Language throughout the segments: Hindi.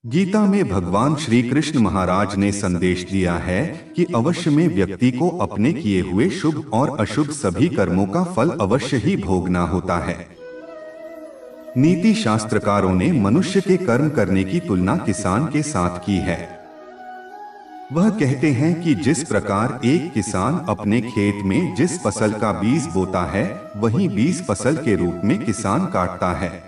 गीता में भगवान श्री कृष्ण महाराज ने संदेश दिया है कि अवश्य में व्यक्ति को अपने किए हुए शुभ और अशुभ सभी कर्मों का फल अवश्य ही भोगना होता है। नीति शास्त्रकारों ने मनुष्य के कर्म करने की तुलना किसान के साथ की है। वह कहते हैं कि जिस प्रकार एक किसान अपने खेत में जिस फसल का बीज बोता है वही बीज फसल के रूप में किसान काटता है।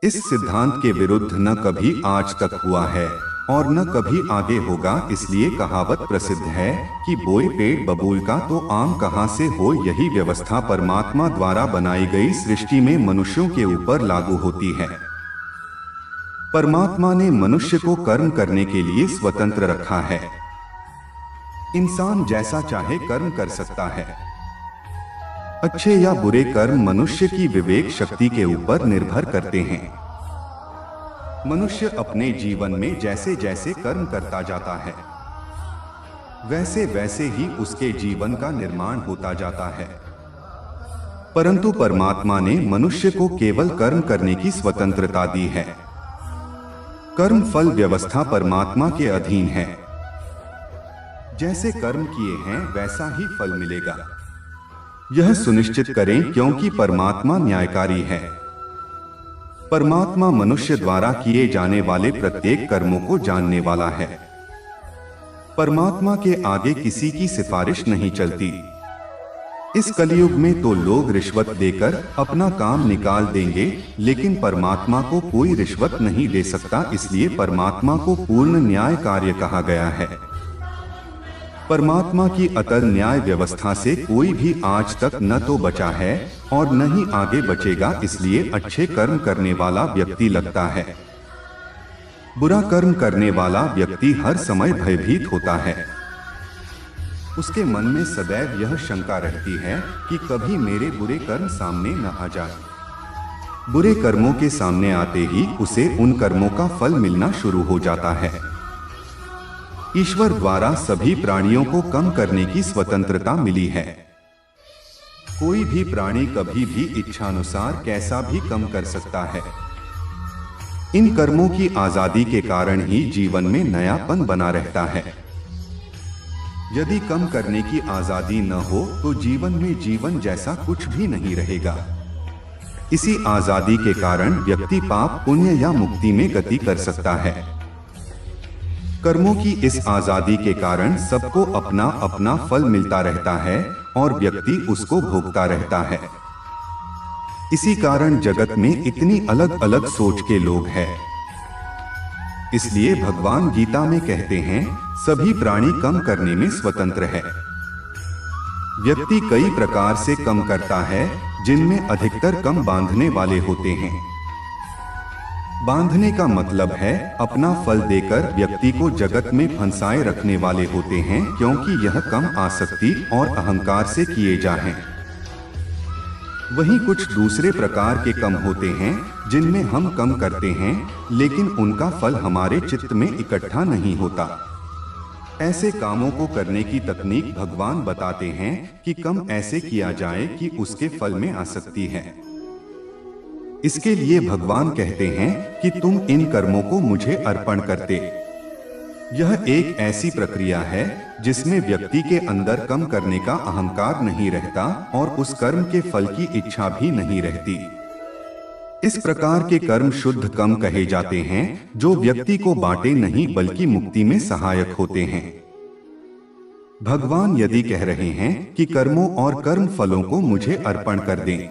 इस सिद्धांत के विरुद्ध न कभी आज तक हुआ है और न कभी आगे होगा। इसलिए कहावत प्रसिद्ध है कि बोए पेड़ बबूल का तो आम कहां से हो। यही व्यवस्था परमात्मा द्वारा बनाई गई सृष्टि में मनुष्यों के ऊपर लागू होती है। परमात्मा ने मनुष्य को कर्म करने के लिए स्वतंत्र रखा है। इंसान जैसा चाहे कर्म कर सकता है। अच्छे या बुरे कर्म मनुष्य की विवेक शक्ति के ऊपर निर्भर करते हैं। मनुष्य अपने जीवन में जैसे जैसे कर्म करता जाता है वैसे वैसे ही उसके जीवन का निर्माण होता जाता है। परंतु परमात्मा ने मनुष्य को केवल कर्म करने की स्वतंत्रता दी है। कर्म फल व्यवस्था परमात्मा के अधीन है। जैसे कर्म किए हैं वैसा ही फल मिलेगा। यह सुनिश्चित करें क्योंकि परमात्मा न्यायकारी है। परमात्मा मनुष्य द्वारा किए जाने वाले प्रत्येक कर्मों को जानने वाला है। परमात्मा के आगे किसी की सिफारिश नहीं चलती। इस कलयुग में तो लोग रिश्वत देकर अपना काम निकाल देंगे, लेकिन परमात्मा को कोई रिश्वत नहीं दे सकता। इसलिए परमात्मा को पूर्ण न्याय कार्य कहा गया है। परमात्मा की अतल न्याय व्यवस्था से कोई भी आज तक न तो बचा है और न ही आगे बचेगा। इसलिए अच्छे कर्म करने वाला व्यक्ति लगता है। बुरा कर्म करने वाला व्यक्ति हर समय भयभीत होता है। उसके मन में सदैव यह शंका रहती है कि कभी मेरे बुरे कर्म सामने न आ जाए। बुरे कर्मों के सामने आते ही उसे उन कर्मों का फल मिलना शुरू हो जाता है। ईश्वर द्वारा सभी प्राणियों को कम करने की स्वतंत्रता मिली है। कोई भी प्राणी कभी भी इच्छानुसार कैसा भी कम कर सकता है। इन कर्मों की आजादी के कारण ही जीवन में नयापन बना रहता है। यदि कम करने की आजादी न हो तो जीवन में जीवन जैसा कुछ भी नहीं रहेगा। इसी आजादी के कारण व्यक्ति पाप पुण्य या मुक्ति में गति कर सकता है। कर्मों की इस आजादी के कारण सबको अपना अपना फल मिलता रहता है और व्यक्ति उसको भोगता रहता है। इसी कारण जगत में इतनी अलग अलग सोच के लोग हैं। इसलिए भगवान गीता में कहते हैं सभी प्राणी कम करने में स्वतंत्र है। व्यक्ति कई प्रकार से कम करता है, जिनमें अधिकतर कम बांधने वाले होते हैं। बांधने का मतलब है अपना फल देकर व्यक्ति को जगत में फंसाए रखने वाले होते हैं, क्योंकि यह कम आसक्ति और अहंकार से किए जा हैं। वहीं कुछ दूसरे प्रकार के कम होते हैं जिनमें हम कम करते हैं, लेकिन उनका फल हमारे चित्त में इकट्ठा नहीं होता। ऐसे कामों को करने की तकनीक भगवान बताते हैं कि कम ऐसे किया जाए कि उसके फल में आसक्ति है। इसके लिए भगवान कहते हैं कि तुम इन कर्मों को मुझे अर्पण करते। यह एक ऐसी प्रक्रिया है जिसमें व्यक्ति के अंदर कम करने का अहंकार नहीं रहता और उस कर्म के फल की इच्छा भी नहीं रहती। इस प्रकार के कर्म शुद्ध कम कहे जाते हैं, जो व्यक्ति को बांटे नहीं बल्कि मुक्ति में सहायक होते हैं। भगवान यदि कह रहे हैं कि कर्मों और कर्म फलों को मुझे अर्पण कर दें,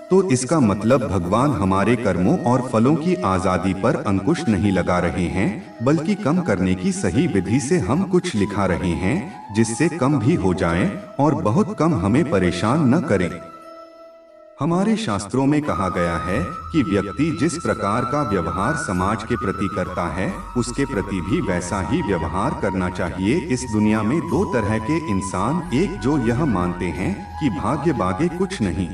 तो इसका मतलब भगवान हमारे कर्मों और फलों की आजादी पर अंकुश नहीं लगा रहे हैं, बल्कि कम करने की सही विधि से हम कुछ लिखा रहे हैं जिससे कम भी हो जाए और बहुत कम हमें परेशान न करें। हमारे शास्त्रों में कहा गया है कि व्यक्ति जिस प्रकार का व्यवहार समाज के प्रति करता है उसके प्रति भी वैसा ही व्यवहार करना चाहिए। इस दुनिया में दो तरह के इंसान, एक जो यह मानते हैं कि भाग्य बागे कुछ नहीं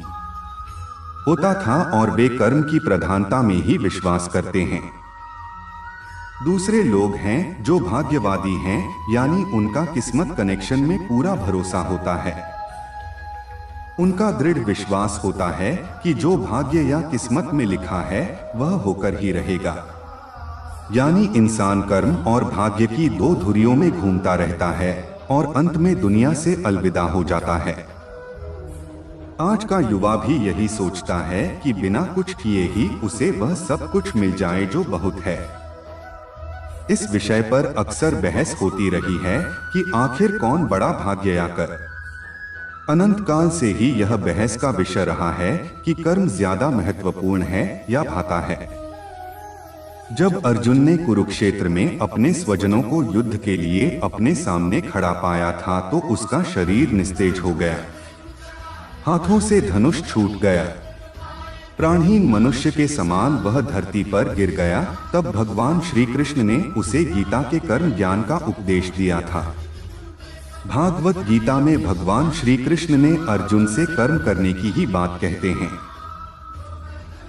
होता था और वे कर्म की प्रधानता में ही विश्वास करते हैं। दूसरे लोग हैं जो भाग्यवादी हैं, यानी उनका किस्मत कनेक्शन में पूरा भरोसा होता है। उनका दृढ़ विश्वास होता है कि जो भाग्य या किस्मत में लिखा है वह होकर ही रहेगा। यानी इंसान कर्म और भाग्य की दो धुरियों में घूमता रहता है और अंत में दुनिया से अलविदा हो जाता है। आज का युवा भी यही सोचता है कि बिना कुछ किए ही उसे वह सब कुछ मिल जाए जो बहुत है। इस विषय पर अक्सर बहस होती रही है कि आखिर कौन बड़ा भाग्य या कर। अनंत काल से ही यह बहस का विषय रहा है कि कर्म ज्यादा महत्वपूर्ण है या भाता है। जब अर्जुन ने कुरुक्षेत्र में अपने स्वजनों को युद्ध के लिए अपने सामने खड़ा पाया था तो उसका शरीर निस्तेज हो गया, हाथों से धनुष छूट गया, प्राणहीन मनुष्य के समान वह धरती पर गिर गया। तब भगवान श्री कृष्ण ने उसे गीता के कर्म ज्ञान का उपदेश दिया था। भागवत गीता में भगवान श्री कृष्ण ने अर्जुन से कर्म करने की ही बात कहते हैं,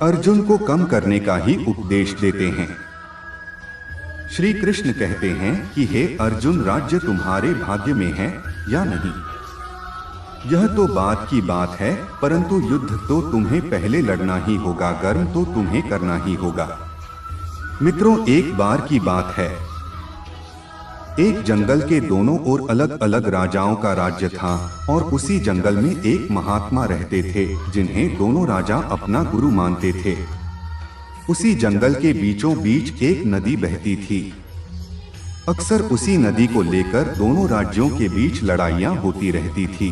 अर्जुन को कम करने का ही उपदेश देते हैं। श्री कृष्ण कहते हैं कि हे अर्जुन, राज्य तुम्हारे भाग्य में है या नहीं, यह तो बात की बात है, परंतु युद्ध तो तुम्हें पहले लड़ना ही होगा, कर्म तो तुम्हें करना ही होगा। मित्रों, एक बार की बात है, एक जंगल के दोनों ओर अलग अलग राजाओं का राज्य था और उसी जंगल में एक महात्मा रहते थे जिन्हें दोनों राजा अपना गुरु मानते थे। उसी जंगल के बीचों बीच एक नदी बहती थी। अक्सर उसी नदी को लेकर दोनों राज्यों के बीच लड़ाइयां होती रहती थी।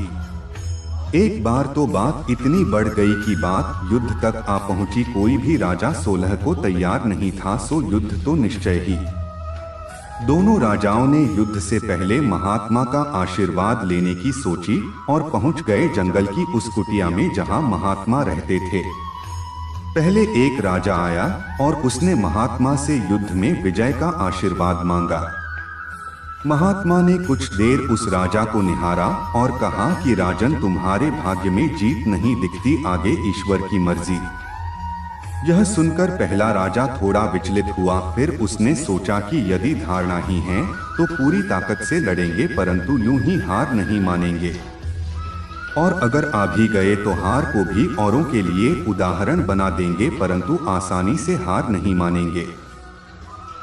एक बार तो बात इतनी बढ़ गई कि बात युद्ध तक आ पहुंची। कोई भी राजा सुलह को तैयार नहीं था, सो युद्ध तो निश्चय ही। दोनों राजाओं ने युद्ध से पहले महात्मा का आशीर्वाद लेने की सोची और पहुंच गए जंगल की उस कुटिया में जहां महात्मा रहते थे। पहले एक राजा आया और उसने महात्मा से युद्ध में विजय का आशीर्वाद मांगा। महात्मा ने कुछ देर उस राजा को निहारा और कहा कि राजन, तुम्हारे भाग्य में जीत नहीं दिखती, आगे ईश्वर की मर्जी। यह सुनकर पहला राजा थोड़ा विचलित हुआ। फिर उसने सोचा कि यदि धारणा ही है तो पूरी ताकत से लड़ेंगे, परंतु यूं ही हार नहीं मानेंगे, और अगर आ भी गए तो हार को भी औरों के लिए उदाहरण बना देंगे, परंतु आसानी से हार नहीं मानेंगे।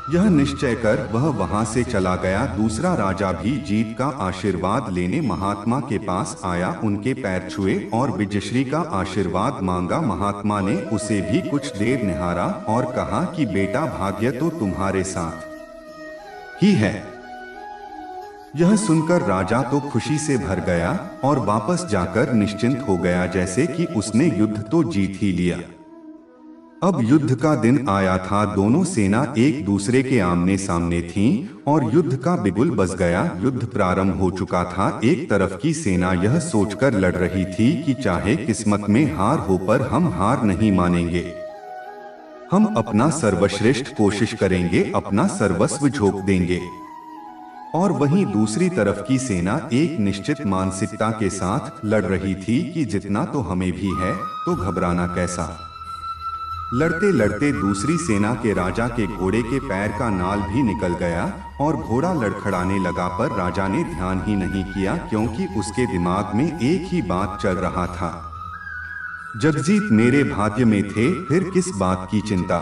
यह निश्चय कर वह वहां से चला गया। दूसरा राजा भी जीत का आशीर्वाद लेने महात्मा के पास आया, उनके पैर छुए और विजयश्री का आशीर्वाद मांगा। महात्मा ने उसे भी कुछ देर निहारा और कहा कि बेटा, भाग्य तो तुम्हारे साथ ही है। यह सुनकर राजा तो खुशी से भर गया और वापस जाकर निश्चिंत हो गया, जैसे कि उसने युद्ध तो जीत ही लिया। अब युद्ध का दिन आया था। दोनों सेना एक दूसरे के आमने सामने थीं और युद्ध का बिगुल बज गया। युद्ध प्रारंभ हो चुका था। एक तरफ की सेना यह सोचकर लड़ रही थी कि चाहे किस्मत में हार हो पर हम हार नहीं मानेंगे, हम अपना सर्वश्रेष्ठ कोशिश करेंगे, अपना सर्वस्व झोंक देंगे। और वहीं दूसरी तरफ की सेना एक निश्चित मानसिकता के साथ लड़ रही थी कि जितना तो हमें भी है, तो घबराना कैसा। लड़ते लड़ते दूसरी सेना के राजा के घोड़े के पैर का नाल भी निकल गया और घोड़ा लड़खड़ाने लगा, पर राजा ने ध्यान ही नहीं किया, क्योंकि उसके दिमाग में एक ही बात चल रहा था, जगजीत मेरे भाग्य में थे, फिर किस बात की चिंता।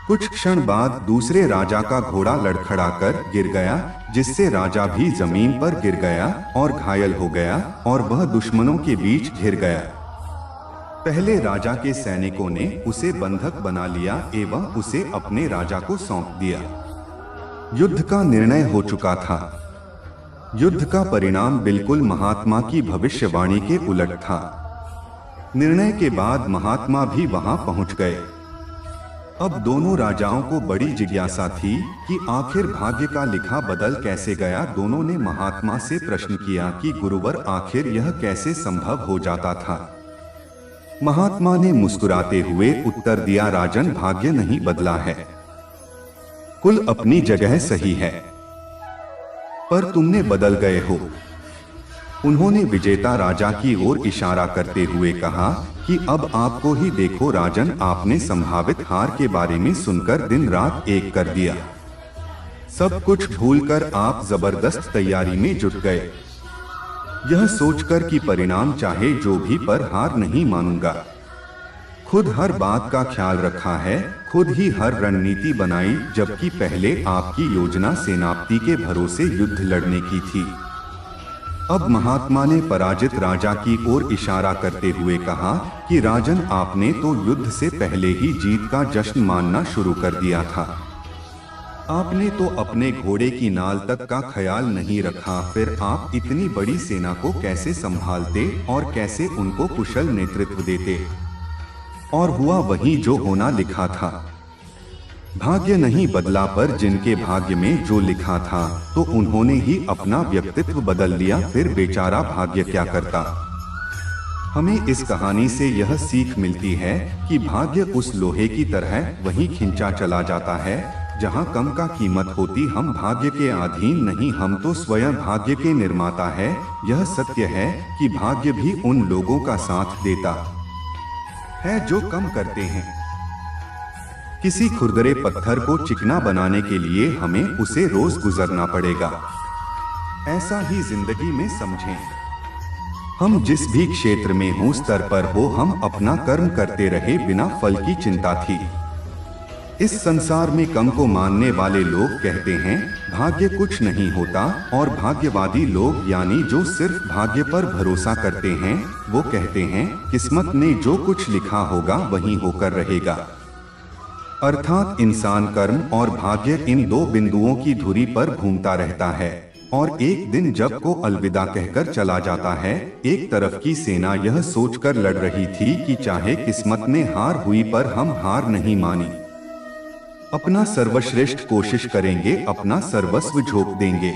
कुछ क्षण बाद दूसरे राजा का घोड़ा लड़खड़ाकर गिर गया, जिससे राजा भी जमीन पर गिर गया और घायल हो गया और वह दुश्मनों के बीच घिर गया। पहले राजा के सैनिकों ने उसे बंधक बना लिया एवं उसे अपने राजा को सौंप दिया। युद्ध का निर्णय हो चुका था। युद्ध का परिणाम बिल्कुल महात्मा की भविष्यवाणी के उलट था। निर्णय के बाद महात्मा भी वहां पहुंच गए। अब दोनों राजाओं को बड़ी जिज्ञासा थी कि आखिर भाग्य का लिखा बदल कैसे गया। दोनों ने महात्मा से प्रश्न किया कि गुरुवर, आखिर यह कैसे संभव हो जाता था। महात्मा ने मुस्कुराते हुए उत्तर दिया, राजन, भाग्य नहीं बदला है, कुल अपनी जगह सही है, पर तुमने बदल गए हो। उन्होंने विजेता राजा की ओर इशारा करते हुए कहा कि अब आपको ही देखो राजन, आपने संभावित हार के बारे में सुनकर दिन रात एक कर दिया। सब कुछ भूलकर आप जबरदस्त तैयारी में जुट गए, यह सोचकर कि परिणाम चाहे जो भी पर हार नहीं मानूंगा। खुद हर बात का ख्याल रखा है, खुद ही हर रणनीति बनाई, जबकि पहले आपकी योजना सेनापति के भरोसे युद्ध लड़ने की थी। अब महात्मा ने पराजित राजा की ओर इशारा करते हुए कहा कि राजन, आपने तो युद्ध से पहले ही जीत का जश्न मानना शुरू कर दिया था। आपने तो अपने घोड़े की नाल तक का ख्याल नहीं रखा, फिर आप इतनी बड़ी सेना को कैसे संभालते और कैसे उनको कुशल नेतृत्व देते। और हुआ वही जो होना लिखा था। भाग्य नहीं बदला, पर जिनके भाग्य में जो लिखा था तो उन्होंने ही अपना व्यक्तित्व बदल लिया, फिर बेचारा भाग्य क्या करता। हमें इस कहानी से यह सीख मिलती है कि भाग्य उस लोहे की तरह वहीं खिंचा चला जाता है जहां कम का कीमत होती। हम भाग्य के अधीन नहीं, हम तो स्वयं भाग्य के निर्माता है। यह सत्य है कि भाग्य भी उन लोगों का साथ देता है जो कम करते हैं। किसी खुरदरे पत्थर को चिकना बनाने के लिए हमें उसे रोज गुजरना पड़ेगा। ऐसा ही जिंदगी में समझें। हम जिस भी क्षेत्र में हो, स्तर पर हो, हम अपना कर्म करते रहे बिना फल की चिंता थी। इस संसार में कम को मानने वाले लोग कहते हैं भाग्य कुछ नहीं होता, और भाग्यवादी लोग यानी जो सिर्फ भाग्य पर भरोसा करते हैं वो कहते हैं किस्मत ने जो कुछ लिखा होगा वही होकर रहेगा। अर्थात इंसान कर्म और भाग्य इन दो बिंदुओं की धुरी पर घूमता रहता है, और एक दिन जब को अलविदा कहकर चला जाता है। एक तरफ की सेना यह सोचकर लड़ रही थी कि चाहे किस्मत ने हार हुई पर हम हार नहीं मानी, अपना सर्वश्रेष्ठ कोशिश करेंगे, अपना सर्वस्व झोंक देंगे।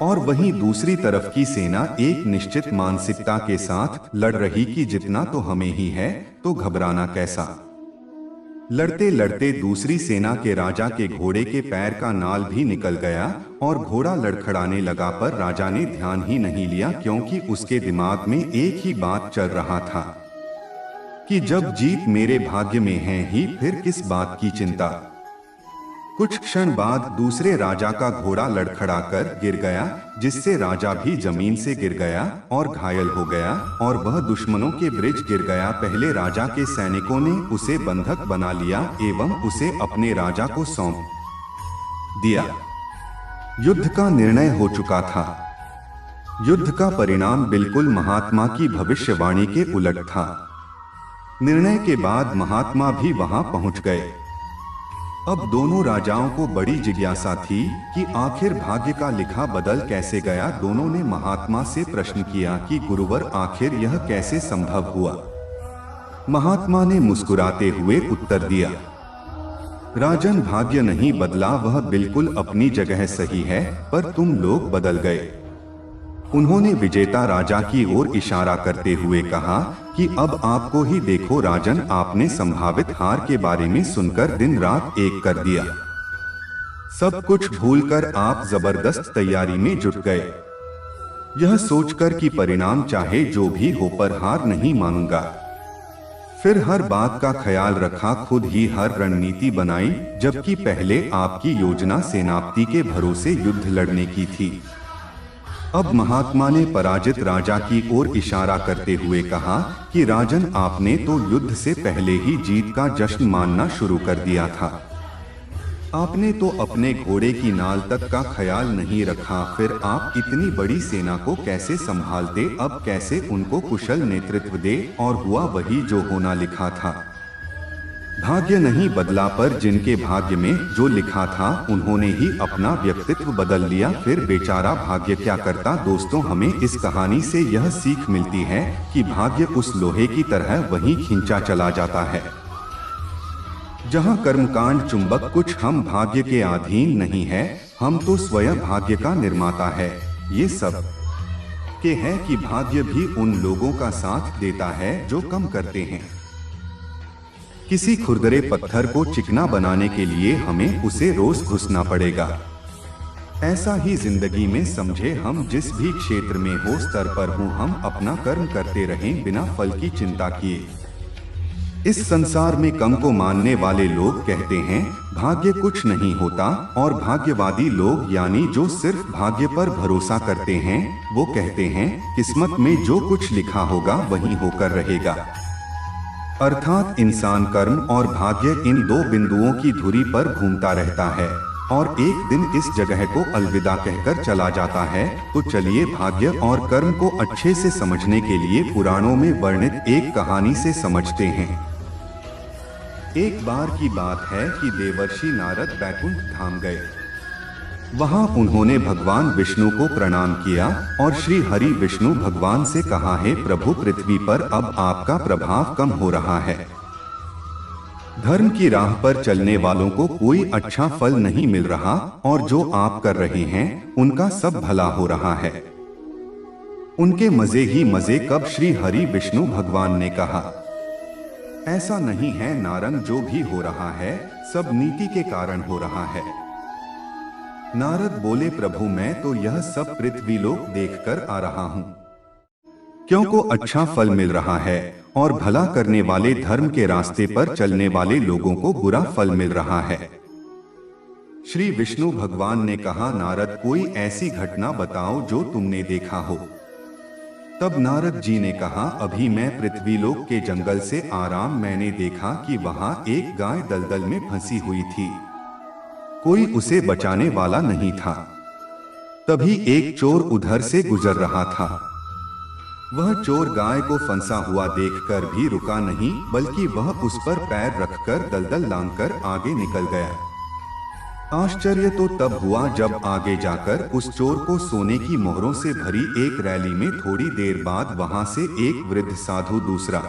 और वहीं दूसरी तरफ की सेना एक निश्चित मानसिकता के साथ लड़ रही कि जितना तो हमें ही है, तो घबराना कैसा। लड़ते लड़ते दूसरी सेना के राजा के घोड़े के पैर का नाल भी निकल गया और घोड़ा लड़खड़ाने लगा, पर राजा ने ध्यान ही नहीं लिया, क्योंकि उसके दिमाग में एक ही बात चल रहा था कि जब जीत मेरे भाग्य में है ही, फिर किस बात की चिंता। कुछ क्षण बाद दूसरे राजा का घोड़ा लड़खड़ाकर गिर गया, जिससे राजा भी जमीन से गिर गया और घायल हो गया, और वह दुश्मनों के ब्रिज गिर गया। पहले राजा के सैनिकों ने उसे बंधक बना लिया एवं उसे अपने राजा को सौंप दिया। युद्ध का निर्णय हो चुका था। युद्ध का परिणाम बिल्कुल महात्मा की भविष्यवाणी के उलट था। निर्णय के बाद महात्मा भी वहां पहुंच गए। अब दोनों राजाओं को बड़ी जिज्ञासा थी कि आखिर भाग्य का लिखा बदल कैसे गया। दोनों ने महात्मा से प्रश्न किया कि गुरुवर, आखिर यह कैसे संभव हुआ। महात्मा ने मुस्कुराते हुए उत्तर दिया, राजन, भाग्य नहीं बदला, वह बिल्कुल अपनी जगह सही है, पर तुम लोग बदल गए। उन्होंने विजेता राजा की ओर इशारा करते हुए कहा कि अब आपको ही देखो राजन, आपने संभावित हार के बारे में सुनकर दिन रात एक कर दिया। सब कुछ भूलकर आप जबरदस्त तैयारी में जुट गए, यह सोचकर कि परिणाम चाहे जो भी हो पर हार नहीं मानूंगा। फिर हर बात का ख्याल रखा, खुद ही हर रणनीति बनाई, जबकि पहले आपकी योजना सेनापति के भरोसे युद्ध लड़ने की थी। अब महात्मा ने पराजित राजा की ओर इशारा करते हुए कहा कि राजन, आपने तो युद्ध से पहले ही जीत का जश्न मानना शुरू कर दिया था। आपने तो अपने घोड़े की नाल तक का ख्याल नहीं रखा, फिर आप इतनी बड़ी सेना को कैसे संभालते, अब कैसे उनको कुशल नेतृत्व दे। और हुआ वही जो होना लिखा था। भाग्य नहीं बदला, पर जिनके भाग्य में जो लिखा था उन्होंने ही अपना व्यक्तित्व बदल लिया, फिर बेचारा भाग्य क्या करता। दोस्तों, हमें इस कहानी से यह सीख मिलती है कि भाग्य उस लोहे की तरह वहीं खींचा चला जाता है जहां कर्मकांड चुंबक कुछ। हम भाग्य के अधीन नहीं है, हम तो स्वयं भाग्य का निर्माता है। ये सब के है कि भाग्य भी उन लोगों का साथ देता है जो कम करते हैं। किसी खुरदरे पत्थर को चिकना बनाने के लिए हमें उसे रोज घुसना पड़ेगा। ऐसा ही जिंदगी में समझे। हम जिस भी क्षेत्र में हो, स्तर पर हो, हम अपना कर्म करते रहें बिना फल की चिंता किए। इस संसार में कम को मानने वाले लोग कहते हैं भाग्य कुछ नहीं होता, और भाग्यवादी लोग यानी जो सिर्फ भाग्य पर भरोसा करते हैं वो कहते हैं किस्मत में जो कुछ लिखा होगा वही होकर रहेगा। अर्थात इंसान कर्म और भाग्य इन दो बिंदुओं की धुरी पर घूमता रहता है और एक दिन इस जगह को अलविदा कहकर चला जाता है। तो चलिए भाग्य और कर्म को अच्छे से समझने के लिए पुराणों में वर्णित एक कहानी से समझते हैं। एक बार की बात है कि देवर्षि नारद बैकुंठ धाम गए। वहां उन्होंने भगवान विष्णु को प्रणाम किया और श्री हरि विष्णु भगवान से कहा, है प्रभु, पृथ्वी पर अब आपका प्रभाव कम हो रहा है। धर्म की राह पर चलने वालों को कोई अच्छा फल नहीं मिल रहा और जो आप कर रहे हैं उनका सब भला हो रहा है। उनके मजे ही मजे कब श्री हरि विष्णु भगवान ने कहा, ऐसा नहीं है नारंग, जो भी हो रहा है सब नीति के कारण हो रहा है। नारद बोले, प्रभु मैं तो यह सब पृथ्वी लोक देखकर आ रहा हूं। क्योंकि अच्छा फल मिल रहा है और भला करने वाले धर्म के रास्ते पर चलने वाले लोगों को बुरा फल मिल रहा है। श्री विष्णु भगवान ने कहा, नारद कोई ऐसी घटना बताओ जो तुमने देखा हो। तब नारद जी ने कहा, अभी मैं पृथ्वी लोक के जंगल से मैंने देखा कि वहां एक गाय दलदल में फंसी हुई थी। कोई उसे बचाने वाला नहीं था। तभी एक चोर उधर से गुजर रहा था। वह चोर गाय को फंसा हुआ देखकर भी रुका नहीं, बल्कि वह उस पर पैर रखकर दलदल लांघकर आगे निकल गया। आश्चर्य तो तब हुआ जब आगे जाकर उस चोर को सोने की मोहरों से भरी एक रैली में थोड़ी देर बाद वहां से एक वृद्ध साधु दूसरा।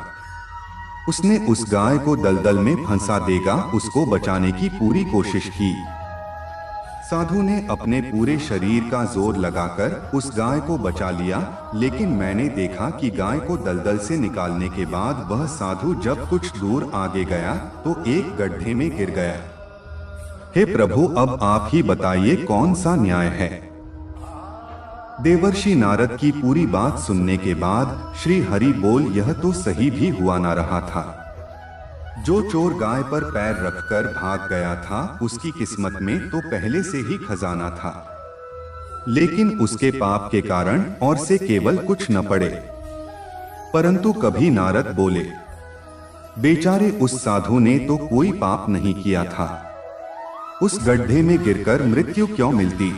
उसने उस गाय को दलदल में फंसा देगा उसको बचाने की पूरी कोशिश की। साधु ने अपने पूरे शरीर का जोर लगाकर उस गाय को बचा लिया, लेकिन मैंने देखा कि गाय को दलदल से निकालने के बाद वह साधु जब कुछ दूर आगे गया तो एक गड्ढे में गिर गया। हे प्रभु, अब आप ही बताइए कौन सा न्याय है। देवर्षि नारद की पूरी बात सुनने के बाद श्री हरि बोल, यह तो सही भी हुआ ना रहा था। जो चोर गाय पर पैर रखकर भाग गया था उसकी किस्मत में तो पहले से ही खजाना था, लेकिन उसके पाप के कारण और से केवल कुछ न पड़े। परंतु कभी नारद बोले, बेचारे उस साधु ने तो कोई पाप नहीं किया था, उस गड्ढे में गिरकर मृत्यु क्यों मिलती।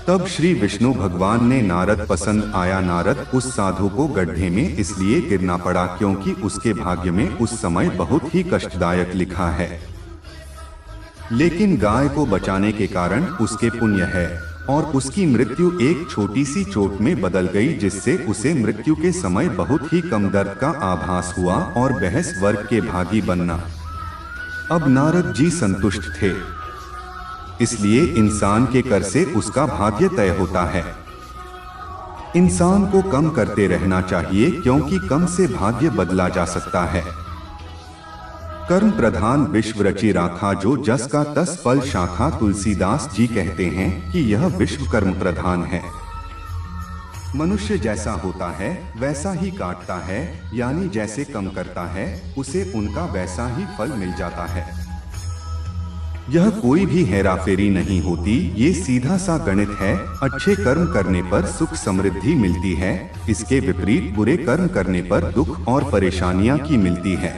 तब श्री विष्णु भगवान ने नारद पसंद आया। नारद, उस साधु को गड्ढे में इसलिए गिरना पड़ा क्योंकि उसके भाग्य में उस समय बहुत ही कष्टदायक लिखा है, लेकिन गाय को बचाने के कारण उसके पुण्य है और उसकी मृत्यु एक छोटी सी चोट में बदल गई, जिससे उसे मृत्यु के समय बहुत ही कम दर्द का आभास हुआ और बहस वर्ग के भागी बनना। अब नारद जी संतुष्ट थे, इसलिए इंसान के कर से उसका भाग्य तय होता है। इंसान को कम करते रहना चाहिए क्योंकि कम से भाग्य बदला जा सकता है। कर्म प्रधान विश्व रचि राखा, जो जस का तस फल शाखा। तुलसीदास जी कहते हैं कि यह विश्व कर्म प्रधान है। मनुष्य जैसा होता है वैसा ही काटता है, यानी जैसे कम करता है उसे उनका वैसा ही फल मिल जाता है। यह कोई भी हेराफेरी नहीं होती, ये सीधा सा गणित है। अच्छे कर्म करने पर सुख समृद्धि मिलती है, इसके विपरीत बुरे कर्म करने पर दुख और परेशानियां की मिलती है।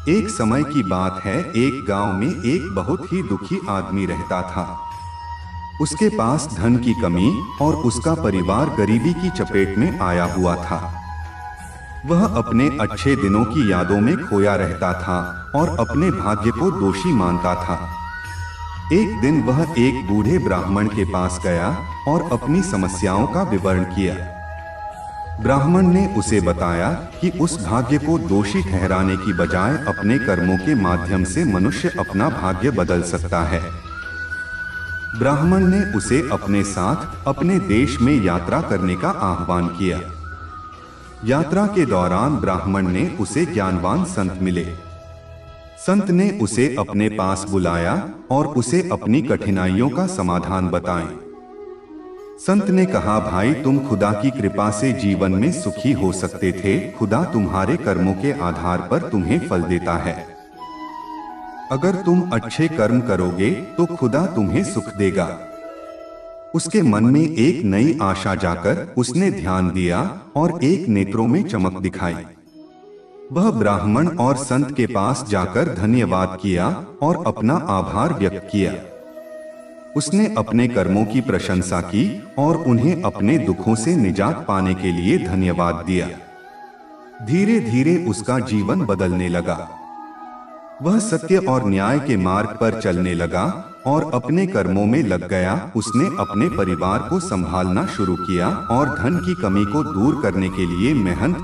एक समय की बात है, एक गांव में एक बहुत ही दुखी आदमी रहता था। उसके पास धन की कमी और उसका परिवार गरीबी की चपेट में आया हुआ था। वह अपने अच्छे दिनों की यादों में खोया रहता था और अपने भाग्य को दोषी मानता था। एक दिन वह एक बूढ़े ब्राह्मण के पास गया और अपनी समस्याओं का विवरण किया। ब्राह्मण ने उसे बताया कि उस भाग्य को दोषी ठहराने की बजाय अपने कर्मों के माध्यम से मनुष्य अपना भाग्य बदल सकता है। ब्राह्मण ने उसे अपने साथ अपने देश में यात्रा करने का आह्वान किया। यात्रा के दौरान ब्राह्मण ने उसे ज्ञानवान संत मिले। संत ने उसे अपने पास बुलाया और उसे अपनी कठिनाइयों का समाधान बताएं। संत ने कहा, भाई तुम खुदा की कृपा से जीवन में सुखी हो सकते थे। खुदा तुम्हारे कर्मों के आधार पर तुम्हें फल देता है। अगर तुम अच्छे कर्म करोगे तो खुदा तुम्हें सुख देगा। उसके मन में एक नई आशा जाकर उसने ध्यान दिया और एक नेत्रों में चमक दिखाई। वह ब्राह्मण और संत के पास जाकर धन्यवाद किया और अपना आभार व्यक्त किया। उसने अपने कर्मों की प्रशंसा की और उन्हें अपने दुखों से निजात पाने के लिए धन्यवाद दिया। धीरे धीरे उसका जीवन बदलने लगा। वह सत्य और न्याय के मार्ग पर चलने लगा और अपने कर्मों में लग गया। उसने अपने परिवार को संभालना शुरू किया और धन की कमी को दूर करने के लिए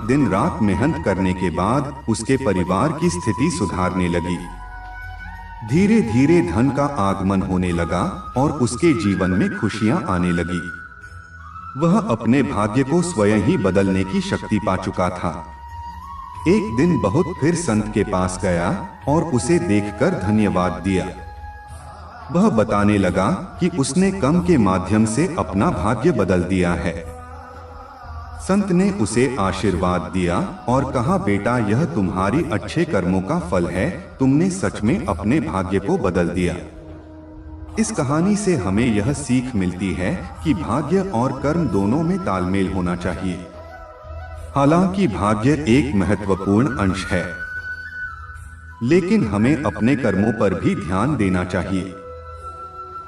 दिन रात मेहनत करने के बाद उसके परिवार की स्थिति सुधारने लगी। धीरे धीरे धन का आगमन होने लगा और उसके जीवन में खुशियां आने लगी। वह अपने भाग्य को स्वयं ही बदलने की शक्ति पा चुका था। एक दिन बहुत फिर संत के पास गया और उसे देखकर धन्यवाद दिया। वह बताने लगा कि उसने कर्म के माध्यम से अपना भाग्य बदल दिया है। संत ने उसे आशीर्वाद दिया और कहा, बेटा, यह तुम्हारी अच्छे कर्मों का फल है। तुमने सच में अपने भाग्य को बदल दिया। इस कहानी से हमें यह सीख मिलती है कि भाग्य और कर्म दोनों में तालमेल होना चाहिए। हालांकि भाग्य एक महत्वपूर्ण अंश है, लेकिन हमें अपने कर्मों पर भी ध्यान देना चाहिए।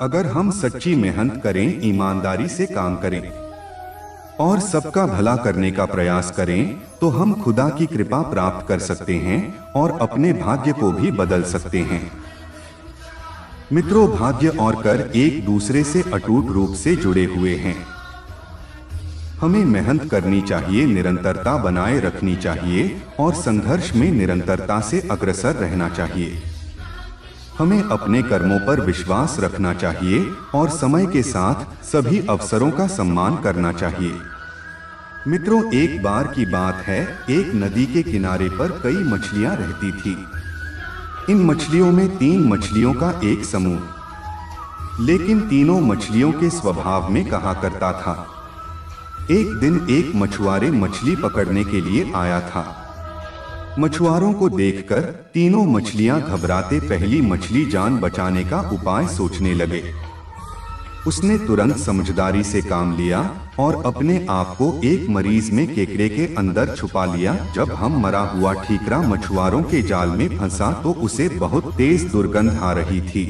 अगर हम सच्ची मेहनत करें, ईमानदारी से काम करें और सबका भला करने का प्रयास करें, तो हम खुदा की कृपा प्राप्त कर सकते हैं और अपने भाग्य को भी बदल सकते हैं। मित्रों, भाग्य और कर एक दूसरे से अटूट रूप से जुड़े हुए हैं। हमें मेहनत करनी चाहिए, निरंतरता बनाए रखनी चाहिए और संघर्ष में निरंतरता से अग्रसर रहना चाहिए। हमें अपने कर्मों पर विश्वास रखना चाहिए और समय के साथ सभी अवसरों का सम्मान करना चाहिए। मित्रों, एक बार की बात है, एक नदी के किनारे पर कई मछलियां रहती थी। इन मछलियों में 3 मछलियों का एक समूह, लेकिन तीनों मछलियों के स्वभाव में कहा करता था। एक दिन एक मछुआरे मछली पकड़ने के लिए आया था। मछुआरों को देखकर तीनों मछलियां घबराते पहली मछली जान बचाने का उपाय सोचने लगे। उसने तुरंत समझदारी से काम लिया और अपने आप को एक मरीज में केकड़े के अंदर छुपा लिया। जब हम मरा हुआ ठीकरा मछुआरों के जाल में फंसा तो उसे बहुत तेज दुर्गंध आ रही थी।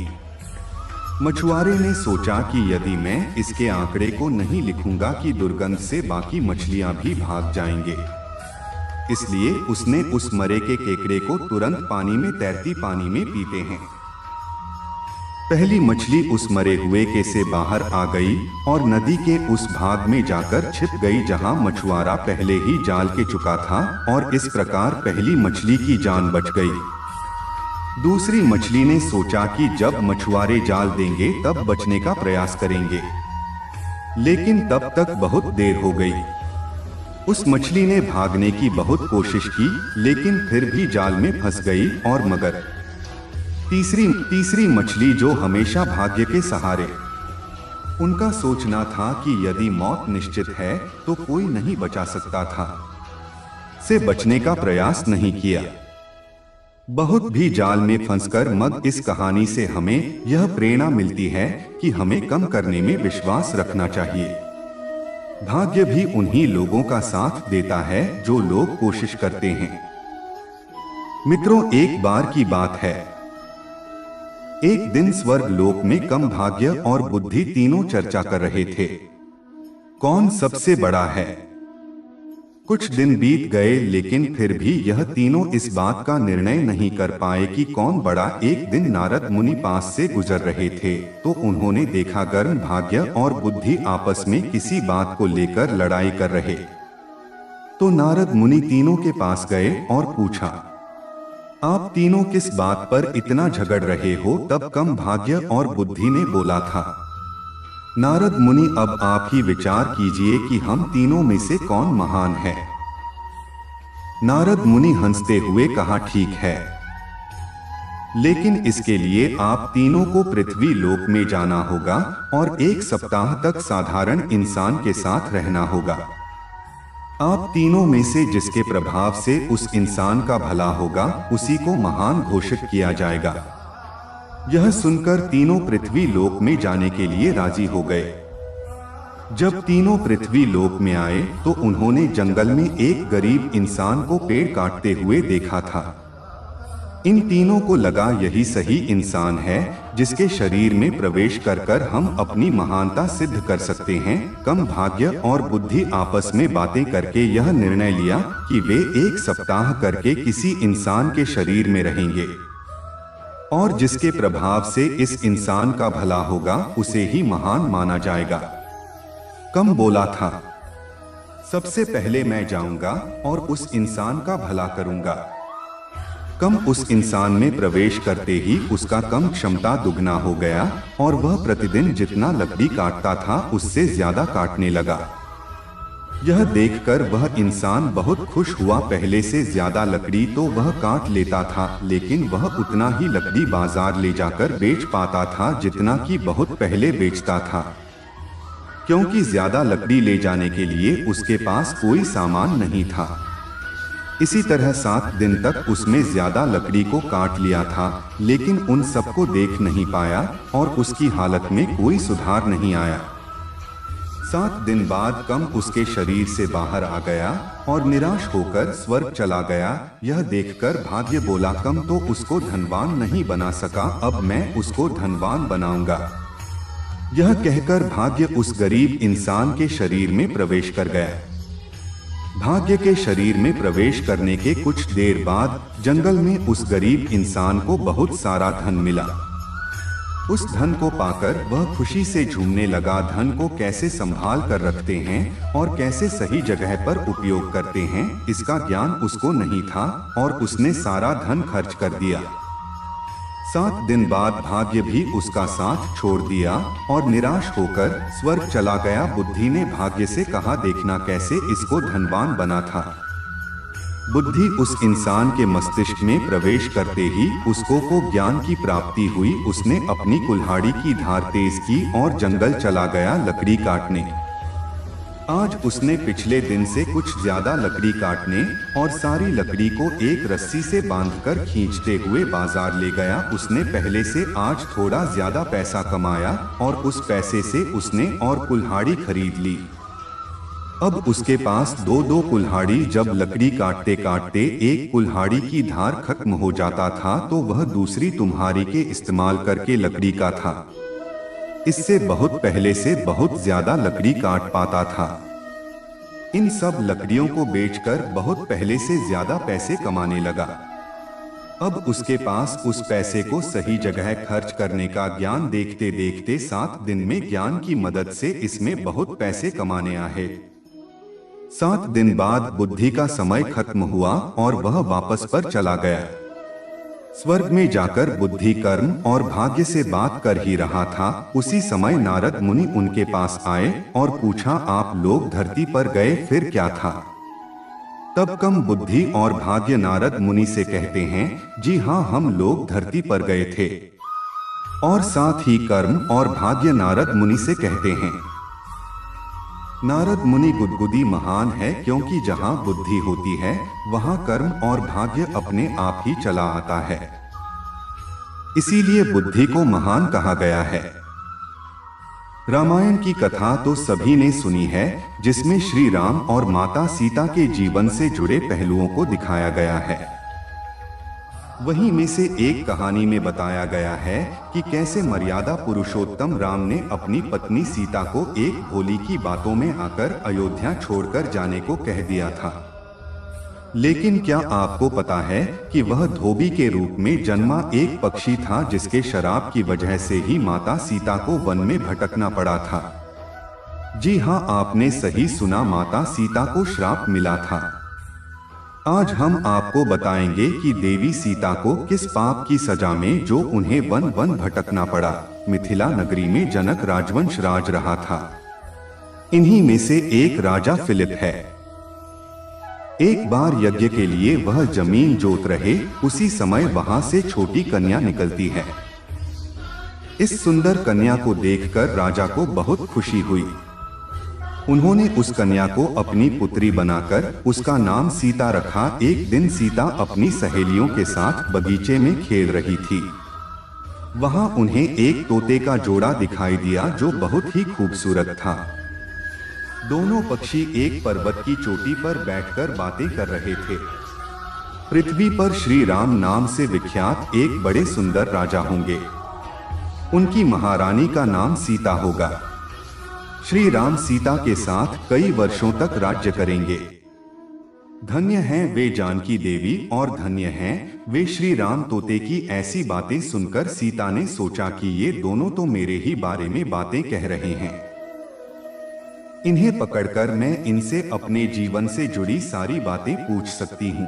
मछुआरे ने सोचा कि यदि मैं इसके आंकड़े को नहीं लिखूंगा कि दुर्गंध से बाकी मछलियां भी भाग जाएंगे, इसलिए उसने उस मरे के केकड़े को तुरंत पानी में तैरती पानी में पीते हैं। पहली मछली उस मरे हुए के से बाहर आ गई और नदी के उस भाग में जाकर छिप गई जहां मछुआरा पहले ही जाल के चुका था और इस प्रकार पहली मछली की जान बच गई। दूसरी मछली ने सोचा कि जब मछुआरे जाल देंगे तब बचने का प्रयास करेंगे, लेकिन तब तक बहुत देर हो गई। उस मछली ने भागने की बहुत कोशिश की, लेकिन फिर भी जाल में फंस गई। और मगर तीसरी मछली जो हमेशा भाग्य के सहारे, उनका सोचना था कि यदि मौत निश्चित है तो कोई नहीं बचा सकता था, से बचने का प्रयास नहीं किया। बहुत भी जाल में फंसकर मग इस कहानी से हमें यह प्रेरणा मिलती है कि हमें कम करने में विश्वास रखना चाहिए। भाग्य भी उन्हीं लोगों का साथ देता है जो लोग कोशिश करते हैं। मित्रों, एक बार की बात है, एक दिन स्वर्ग लोक में कम भाग्य और बुद्धि तीनों चर्चा कर रहे थे, कौन सबसे बड़ा है। कुछ दिन बीत गए, लेकिन फिर भी यह तीनों इस बात का निर्णय नहीं कर पाए कि कौन बड़ा। एक दिन नारद मुनि पास से गुजर रहे थे तो उन्होंने देखा गर्म भाग्य और बुद्धि आपस में किसी बात को लेकर लड़ाई कर रहे। तो नारद मुनि तीनों के पास गए और पूछा, आप तीनों किस बात पर इतना झगड़ रहे हो। तब कम भाग्य और बुद्धि ने बोला था, नारद मुनि, अब आप ही विचार कीजिए कि हम तीनों में से कौन महान है। नारद मुनि हंसते हुए कहा, ठीक है, लेकिन इसके लिए आप तीनों को पृथ्वी लोक में जाना होगा और 1 सप्ताह तक साधारण इंसान के साथ रहना होगा। आप तीनों में से जिसके प्रभाव से उस इंसान का भला होगा उसी को महान घोषित किया जाएगा। यह सुनकर तीनों पृथ्वी लोक में जाने के लिए राजी हो गए। जब तीनों पृथ्वी लोक में आए तो उन्होंने जंगल में एक गरीब इंसान को पेड़ काटते हुए देखा था। इन तीनों को लगा यही सही इंसान है जिसके शरीर में प्रवेश कर हम अपनी महानता सिद्ध कर सकते हैं। कम भाग्य और बुद्धि आपस में बातें करके यह निर्णय लिया कि वे 1 सप्ताह करके किसी इंसान के शरीर में रहेंगे और जिसके प्रभाव से इस इंसान का भला होगा उसे ही महान माना जाएगा। कम बोला था, सबसे पहले मैं जाऊंगा और उस इंसान का भला करूंगा। कम उस इंसान में प्रवेश करते ही उसका कम क्षमता दुगना हो गया और वह प्रतिदिन जितना लकड़ी काटता था उससे ज्यादा काटने लगा। यह देखकर वह इंसान बहुत खुश हुआ। पहले से ज्यादा लकड़ी तो वह काट लेता था, लेकिन वह उतना ही लकड़ी बाजार ले जाकर बेच पाता था जितना कि बहुत पहले बेचता था, क्योंकि ज्यादा लकड़ी ले जाने के लिए उसके पास कोई सामान नहीं था। इसी तरह 7 दिन तक उसने ज्यादा लकड़ी को काट लिया था, लेकिन उन सबको देख नहीं पाया और उसकी हालत में कोई सुधार नहीं आया। 7 दिन बाद कम उसके शरीर से बाहर आ गया और निराश होकर स्वर्ग चला गया। यह देखकर भाग्य बोला, कम तो उसको धनवान नहीं बना सका, अब मैं उसको धनवान बनाऊंगा। यह कहकर भाग्य उस गरीब इंसान के शरीर में प्रवेश कर गया। भाग्य के शरीर में प्रवेश करने के कुछ देर बाद जंगल में उस गरीब इंसान को बहुत सारा धन मिला। उस धन को पाकर वह खुशी से झूमने लगा। धन को कैसे संभाल कर रखते हैं और कैसे सही जगह पर उपयोग करते हैं, इसका ज्ञान उसको नहीं था और उसने सारा धन खर्च कर दिया। 7 दिन बाद भाग्य भी उसका साथ छोड़ दिया और निराश होकर स्वर्ग चला गया। बुद्धि ने भाग्य से कहा, देखना कैसे इसको धनवान बना था। बुद्धि उस इंसान के मस्तिष्क में प्रवेश करते ही उसको ज्ञान की प्राप्ति हुई। उसने अपनी कुल्हाड़ी की धार तेज की और जंगल चला गया लकड़ी काटने। आज उसने पिछले दिन से कुछ ज्यादा लकड़ी काटने और सारी लकड़ी को एक रस्सी से बांधकर खींचते हुए बाजार ले गया। उसने पहले से आज थोड़ा ज्यादा पैसा कमाया और उस पैसे से उसने और कुल्हाड़ी खरीद ली। अब उसके पास 2-2 कुल्हाड़ी। जब लकड़ी काटते काटते एक कुल्हाड़ी की धार खत्म हो जाता था तो वह दूसरी तुम्हारी के इस्तेमाल करके लकड़ी का था। इससे बहुत पहले से बहुत ज्यादा लकड़ी काट पाता था। इन सब लकड़ियों को बेचकर बहुत पहले से ज्यादा पैसे कमाने लगा। अब उसके पास उस पैसे को सही जगह खर्च करने का ज्ञान देखते देखते 7 दिन में ज्ञान की मदद से इसमें बहुत पैसे कमाने आए। 7 दिन बाद बुद्धि का समय खत्म हुआ और वह वापस पर चला गया। स्वर्ग में जाकर बुद्धि कर्म और भाग्य से बात कर ही रहा था। उसी समय नारद मुनि उनके पास आए और पूछा, आप लोग धरती पर गए, फिर क्या था? तब कम बुद्धि और भाग्य नारद मुनि से कहते हैं, जी हाँ, हम लोग धरती पर गए थे। और साथ ही कर्म और भाग्य नारद मुनि से कहते हैं। नारद मुनि गुदगुदी महान है, क्योंकि जहाँ बुद्धि होती है वहाँ कर्म और भाग्य अपने आप ही चला आता है। इसीलिए बुद्धि को महान कहा गया है। रामायण की कथा तो सभी ने सुनी है, जिसमें श्री राम और माता सीता के जीवन से जुड़े पहलुओं को दिखाया गया है। वहीं में से एक कहानी में बताया गया है कि कैसे मर्यादा पुरुषोत्तम राम ने अपनी पत्नी सीता को एक भोली की बातों में आकर अयोध्या छोड़कर जाने को कह दिया था। लेकिन क्या आपको पता है कि वह धोबी के रूप में जन्मा एक पक्षी था, जिसके शराब की वजह से ही माता सीता को वन में भटकना पड़ा था। जी हाँ, आपने सही सुना, माता सीता को श्राप मिला था। आज हम आपको बताएंगे कि देवी सीता को किस पाप की सजा में जो उन्हें वन वन भटकना पड़ा। मिथिला नगरी में जनक राजवंश राज रहा था। इन्हीं में से एक राजा फिलिप है। एक बार यज्ञ के लिए वह जमीन जोत रहे, उसी समय वहां से छोटी कन्या निकलती है। इस सुंदर कन्या को देखकर राजा को बहुत खुशी हुई। उन्होंने उस कन्या को अपनी पुत्री बनाकर उसका नाम सीता रखा। एक दिन सीता अपनी सहेलियों के साथ बगीचे में खेल रही थी। वहां उन्हें एक तोते का जोड़ा दिखाई दिया जो बहुत ही खूबसूरत था। दोनों पक्षी एक पर्वत की चोटी पर बैठकर बातें कर रहे थे। पृथ्वी पर श्री राम नाम से विख्यात एक बड़े सुंदर राजा होंगे। उनकी महारानी का नाम सीता होगा। श्री राम सीता के साथ कई वर्षों तक राज्य करेंगे। धन्य हैं वे जानकी देवी और धन्य हैं वे श्री राम तोते की ऐसी बातें सुनकर सीता ने सोचा कि ये दोनों तो मेरे ही बारे में बातें कह रहे हैं। इन्हें पकड़कर मैं इनसे अपने जीवन से जुड़ी सारी बातें पूछ सकती हूँ।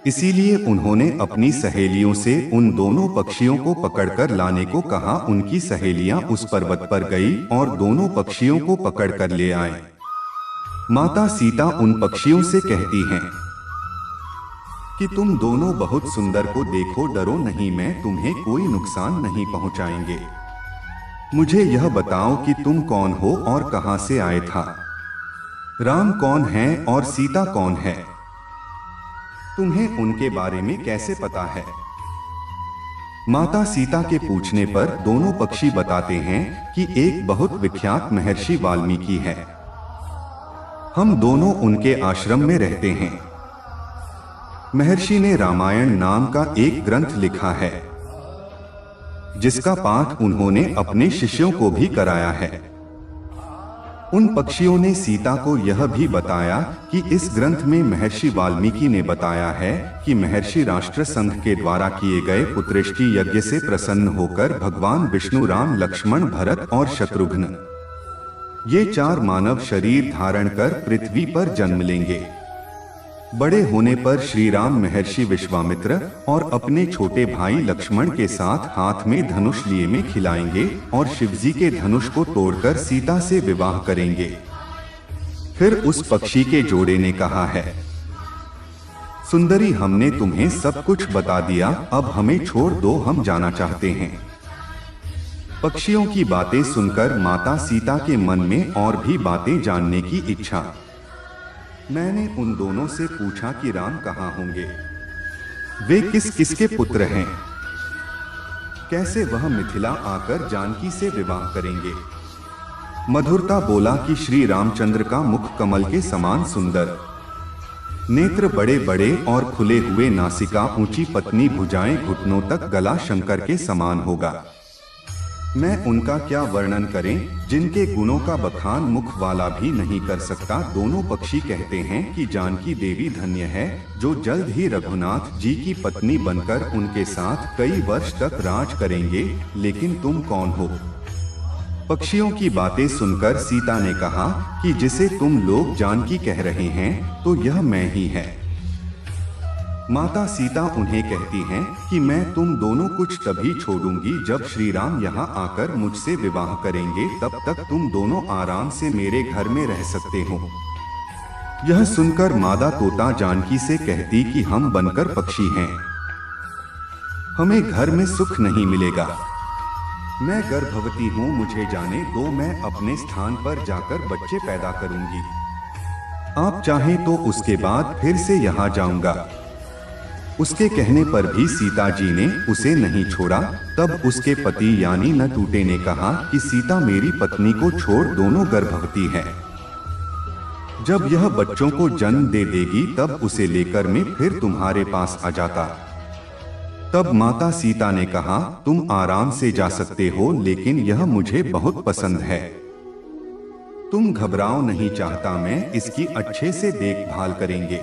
इसीलिए उन्होंने अपनी सहेलियों से उन दोनों पक्षियों को पकड़कर लाने को कहा। उनकी सहेलियां उस पर्वत पर गई और दोनों पक्षियों को पकड़कर ले आए। माता सीता उन पक्षियों से कहती हैं कि तुम दोनों बहुत सुंदर को देखो, डरो नहीं, मैं तुम्हें कोई नुकसान नहीं पहुंचाएंगे। मुझे यह बताओ कि तुम कौन हो और कहां से आए था। राम कौन है और सीता कौन है? तुम्हें उनके बारे में कैसे पता है? माता सीता के पूछने पर दोनों पक्षी बताते हैं कि एक बहुत विख्यात महर्षि वाल्मीकि है। हम दोनों उनके आश्रम में रहते हैं। महर्षि ने रामायण नाम का एक ग्रंथ लिखा है, जिसका पाठ उन्होंने अपने शिष्यों को भी कराया है। उन पक्षियों ने सीता को यह भी बताया कि इस ग्रंथ में महर्षि वाल्मीकि ने बताया है कि महर्षि राष्ट्र संघ के द्वारा किए गए पुत्रेष्टि यज्ञ से प्रसन्न होकर भगवान विष्णु, राम, लक्ष्मण, भरत और शत्रुघ्न ये 4 मानव शरीर धारण कर पृथ्वी पर जन्म लेंगे। बड़े होने पर श्री राम महर्षि विश्वामित्र और अपने छोटे भाई लक्ष्मण के साथ हाथ में धनुष लिए में खिलाएंगे और शिवजी के धनुष को तोड़कर सीता से विवाह करेंगे। फिर उस पक्षी के जोड़े ने कहा है, सुंदरी, हमने तुम्हें सब कुछ बता दिया, अब हमें छोड़ दो, हम जाना चाहते हैं। पक्षियों की बातें सुनकर माता सीता के मन में और भी बातें जानने की इच्छा। मैंने उन दोनों से पूछा कि राम कहाँ होंगे, वे किस किसके पुत्र हैं, कैसे वह मिथिला आकर जानकी से विवाह करेंगे। मधुरता बोला कि श्री रामचंद्र का मुख कमल के समान सुंदर, नेत्र बड़े बड़े और खुले हुए, नासिका ऊंची, पतनी भुजाएं घुटनों तक, गला शंकर के समान होगा। मैं उनका क्या वर्णन करें, जिनके गुणों का बखान मुख वाला भी नहीं कर सकता। दोनों पक्षी कहते हैं कि जानकी देवी धन्य है जो जल्द ही रघुनाथ जी की पत्नी बनकर उनके साथ कई वर्ष तक राज करेंगे। लेकिन तुम कौन हो? पक्षियों की बातें सुनकर सीता ने कहा कि जिसे तुम लोग जानकी कह रहे हैं तो यह मैं ही है। माता सीता उन्हें कहती हैं कि मैं तुम दोनों कुछ तभी छोड़ूंगी जब श्री राम यहाँ आकर मुझसे विवाह करेंगे, तब तक तुम दोनों आराम से मेरे घर में रह सकते हो। यह सुनकर मादा तोता जानकी से कहती कि हम बनकर पक्षी हैं, हमें घर में सुख नहीं मिलेगा। मैं गर्भवती हूँ, मुझे जाने दो, मैं अपने स्थान पर जाकर बच्चे पैदा करूंगी। आप चाहें तो उसके बाद फिर से यहाँ जाऊंगा। उसके कहने पर भी सीता जी ने उसे नहीं छोड़ा। तब उसके पति यानी न टूटे ने कहा कि सीता, मेरी पत्नी को छोड़, दोनों गर्भवती है। जब यह बच्चों को जन्म दे देगी तब उसे लेकर मैं फिर तुम्हारे पास आ जाता। तब माता सीता ने कहा, तुम आराम से जा सकते हो, लेकिन यह मुझे बहुत पसंद है। तुम घबराओ नहीं, चाहता मैं इसकी अच्छे से देखभाल करेंगे।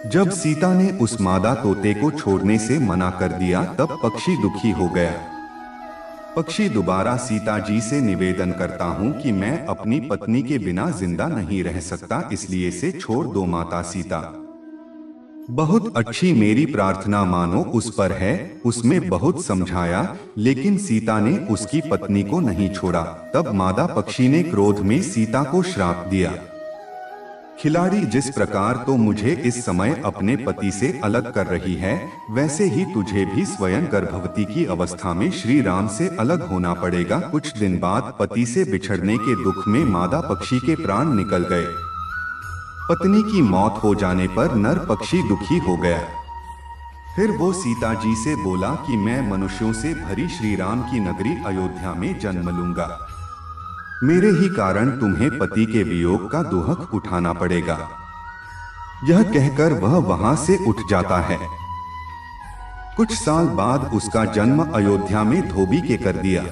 जब सीता ने उस मादा तोते को छोड़ने से मना कर दिया तब पक्षी दुखी हो गया। पक्षी दोबारा सीता जी से निवेदन करता हूँ कि मैं अपनी पत्नी के बिना जिंदा नहीं रह सकता, इसलिए से छोड़ दो माता सीता। बहुत अच्छी मेरी प्रार्थना मानो, उस पर है। उसमें बहुत समझाया, लेकिन सीता ने उसकी पत्नी को नहीं छोड़ा। तब मादा पक्षी ने क्रोध में सीता को श्राप दिया, खिलाड़ी, जिस प्रकार तो मुझे इस समय अपने पति से अलग कर रही है, वैसे ही तुझे भी स्वयं गर्भवती की अवस्था में श्री राम से अलग होना पड़ेगा। कुछ दिन बाद पति से बिछड़ने के दुख में मादा पक्षी के प्राण निकल गए। पत्नी की मौत हो जाने पर नर पक्षी दुखी हो गया। फिर वो सीता जी से बोला कि मैं मनुष्यों से भरी श्री राम की नगरी अयोध्या में जन्म लूंगा। मेरे ही कारण तुम्हें पति के वियोग का दुहक उठाना पड़ेगा। यह कहकर वह वहां से उठ जाता है। कुछ साल बाद उसका जन्म अयोध्या में धोबी के कर दिया।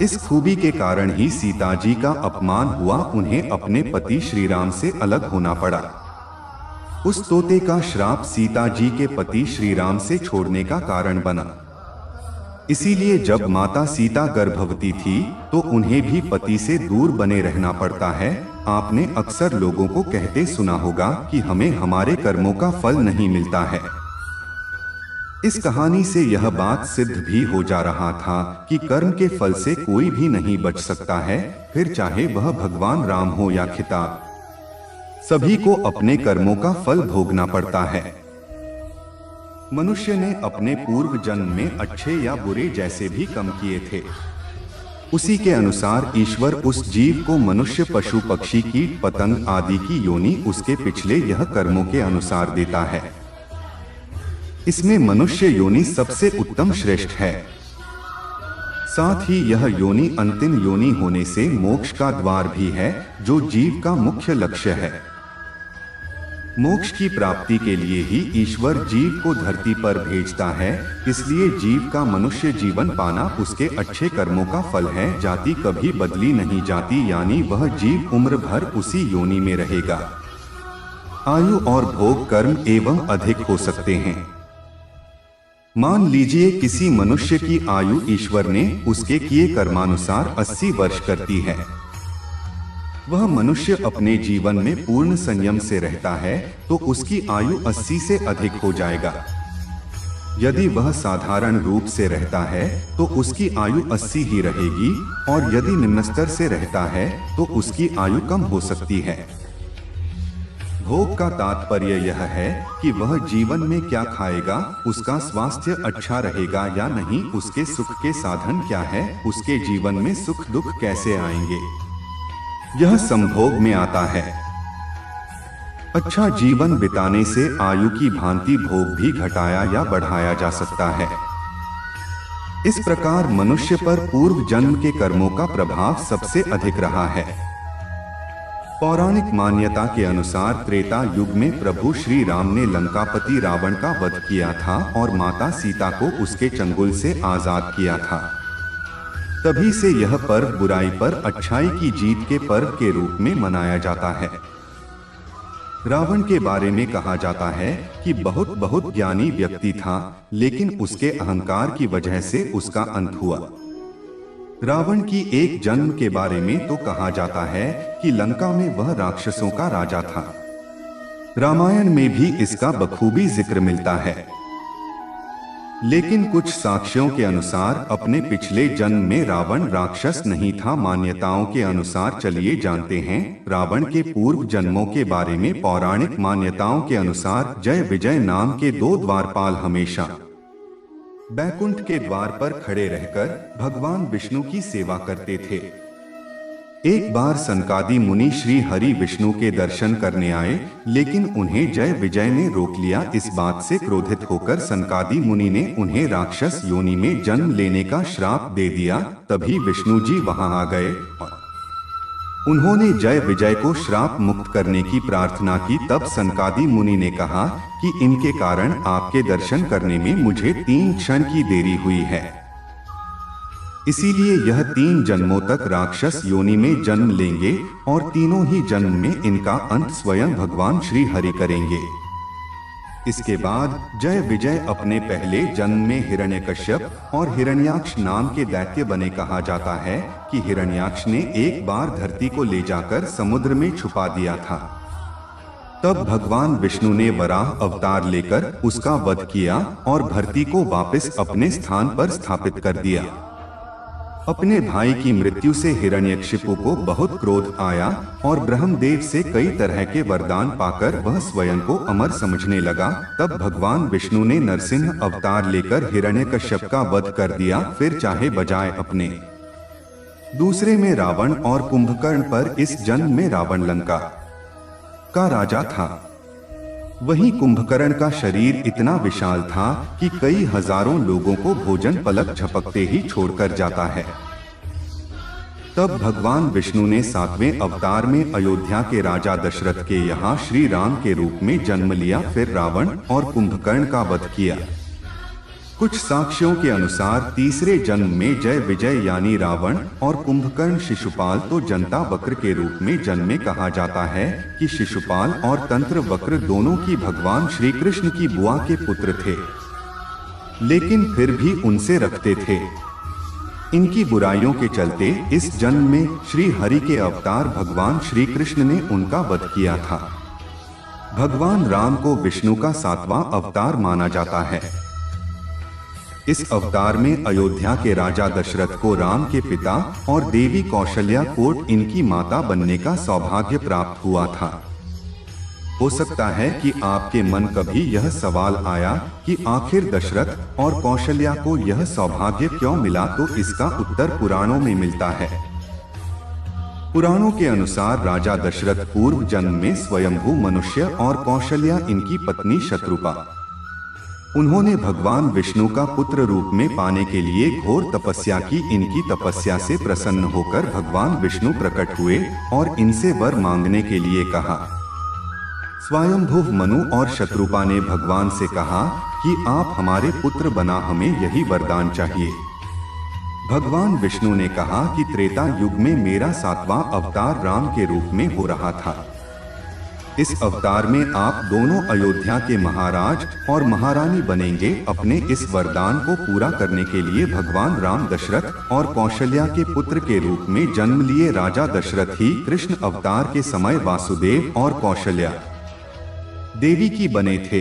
इस खूबी के कारण ही सीता जी का अपमान हुआ, उन्हें अपने पति श्री राम से अलग होना पड़ा। उस तोते का श्राप सीता जी के पति श्री राम से छोड़ने का कारण बना। इसीलिए जब माता सीता गर्भवती थी तो उन्हें भी पति से दूर बने रहना पड़ता है। आपने अक्सर लोगों को कहते सुना होगा कि हमें हमारे कर्मों का फल नहीं मिलता है। इस कहानी से यह बात सिद्ध भी हो जा रहा था कि कर्म के फल से कोई भी नहीं बच सकता है, फिर चाहे वह भगवान राम हो या खिताब, सभी को अपने कर्मों का फल भोगना पड़ता है। मनुष्य ने अपने पूर्व जन्म में अच्छे या बुरे जैसे भी कर्म किए थे, उसी के अनुसार ईश्वर उस जीव को मनुष्य, पशु, पक्षी, कीट, पतंग आदि की योनि उसके पिछले यह कर्मों के अनुसार देता है। इसमें मनुष्य योनि सबसे उत्तम श्रेष्ठ है। साथ ही यह योनि अंतिम योनि होने से मोक्ष का द्वार भी है, जो जीव का मुख्य लक्ष्य है। मोक्ष की प्राप्ति के लिए ही ईश्वर जीव को धरती पर भेजता है। इसलिए जीव का मनुष्य जीवन पाना उसके अच्छे कर्मों का फल है। जाति कभी बदली नहीं जाती, यानी वह जीव उम्र भर उसी योनि में रहेगा। आयु और भोग कर्म एवं अधिक हो सकते हैं। मान लीजिए किसी मनुष्य की आयु ईश्वर ने उसके किए कर्मानुसार 80 वर्ष कर दी है। वह मनुष्य अपने जीवन में पूर्ण संयम से रहता है तो उसकी आयु 80 से अधिक हो जाएगा। यदि वह साधारण रूप से रहता है तो उसकी आयु 80 ही रहेगी, और यदि निम्न स्तर से रहता है तो उसकी आयु कम हो सकती है। भोग का तात्पर्य यह है कि वह जीवन में क्या खाएगा, उसका स्वास्थ्य अच्छा रहेगा या नहीं, उसके सुख के साधन क्या है, उसके जीवन में सुख दुख कैसे आएंगे, यह संभोग में आता है। अच्छा जीवन बिताने से आयु की भांति भोग भी घटाया या बढ़ाया जा सकता है। इस प्रकार मनुष्य पर पूर्व जन्म के कर्मों का प्रभाव सबसे अधिक रहा है। पौराणिक मान्यता के अनुसार त्रेता युग में प्रभु श्री राम ने लंकापति रावण का वध किया था और माता सीता को उसके चंगुल से आजाद किया था। तभी से यह पर्व बुराई पर अच्छाई की जीत के पर्व के रूप में मनाया जाता है। रावण के बारे में कहा जाता है कि बहुत ज्ञानी व्यक्ति था, लेकिन उसके अहंकार की वजह से उसका अंत हुआ। रावण की एक जन्म के बारे में तो कहा जाता है कि लंका में वह राक्षसों का राजा था। रामायण में भी इसका बखूबी जिक्र मिलता है। लेकिन कुछ साक्ष्यों के अनुसार अपने पिछले जन्म में रावण राक्षस नहीं था। मान्यताओं के अनुसार चलिए जानते हैं रावण के पूर्व जन्मों के बारे में। पौराणिक मान्यताओं के अनुसार जय विजय नाम के 2 द्वारपाल हमेशा बैकुंठ के द्वार पर खड़े रहकर भगवान विष्णु की सेवा करते थे। एक बार सनकादि मुनि श्री हरि विष्णु के दर्शन करने आए, लेकिन उन्हें जय विजय ने रोक लिया। इस बात से क्रोधित होकर सनकादि मुनि ने उन्हें राक्षस योनि में जन्म लेने का श्राप दे दिया। तभी विष्णु जी वहां आ गए और उन्होंने जय विजय को श्राप मुक्त करने की प्रार्थना की। तब सनकादि मुनि ने कहा कि इनके कारण आपके दर्शन करने में मुझे 3 क्षण की देरी हुई है, इसीलिए यह 3 जन्मों तक राक्षस योनि में जन्म लेंगे और तीनों ही जन्म में इनका अंत स्वयं भगवान श्री हरि करेंगे। इसके बाद जय विजय अपने पहले जन्म में हिरण्यकश्यप और हिरण्याक्ष नाम के दैत्य बने। कहा जाता है कि हिरण्याक्ष ने एक बार धरती को ले जाकर समुद्र में छुपा दिया था। तब भगवान विष्णु ने वराह अवतार लेकर उसका वध किया और धरती को वापस अपने स्थान पर स्थापित कर दिया। अपने भाई की मृत्यु से हिरण्यकशिपु को बहुत क्रोध आया और ब्रह्मदेव से कई तरह के वरदान पाकर वह स्वयं को अमर समझने लगा। तब भगवान विष्णु ने नरसिंह अवतार लेकर हिरण्यकश्यप का वध कर दिया। फिर चाहे बजाय अपने दूसरे में रावण और कुंभकर्ण पर इस जन्म में रावण लंका का राजा था। वहीं कुंभकर्ण का शरीर इतना विशाल था कि कई हजारों लोगों को भोजन पलक झपकते ही छोड़कर जाता है। तब भगवान विष्णु ने 7वें अवतार में अयोध्या के राजा दशरथ के यहाँ श्री राम के रूप में जन्म लिया, फिर रावण और कुंभकर्ण का वध किया। कुछ साक्ष्यों के अनुसार तीसरे जन्म में जय विजय यानी रावण और कुंभकर्ण शिशुपाल तो जनता वक्र के रूप में जन्मे। कहा जाता है कि शिशुपाल और तंत्र वक्र दोनों की भगवान श्री कृष्ण की बुआ के पुत्र थे, लेकिन फिर भी उनसे रखते थे। इनकी बुराइयों के चलते इस जन्म में श्री हरि के अवतार भगवान श्री कृष्ण ने उनका वध किया था। भगवान राम को विष्णु का 7वां अवतार माना जाता है। इस अवतार में अयोध्या के राजा दशरथ को राम के पिता और देवी कौशल्या को इनकी माता बनने का सौभाग्य प्राप्त हुआ था। हो सकता है कि आपके मन कभी यह सवाल आया कि आखिर दशरथ और कौशल्या को यह सौभाग्य क्यों मिला, तो इसका उत्तर पुराणों में मिलता है। पुराणों के अनुसार राजा दशरथ पूर्व जन्म में स्वयंभू मनुष्य और कौशल्या इनकी पत्नी शत्रुपा। उन्होंने भगवान विष्णु का पुत्र रूप में पाने के लिए घोर तपस्या की। इनकी तपस्या से प्रसन्न होकर भगवान विष्णु प्रकट हुए और इनसे वर मांगने के लिए कहा। स्वयंभू मनु और शत्रुपा ने भगवान से कहा कि आप हमारे पुत्र बना, हमें यही वरदान चाहिए। भगवान विष्णु ने कहा कि त्रेता युग में मेरा 7वां अवतार राम के रूप में हो रहा था। इस अवतार में आप दोनों अयोध्या के महाराज और महारानी बनेंगे। अपने इस वरदान को पूरा करने के लिए भगवान राम दशरथ और कौशल्या के पुत्र के रूप में जन्म लिए। राजा दशरथ ही कृष्ण अवतार के समय वासुदेव और कौशल्या देवी की बने थे।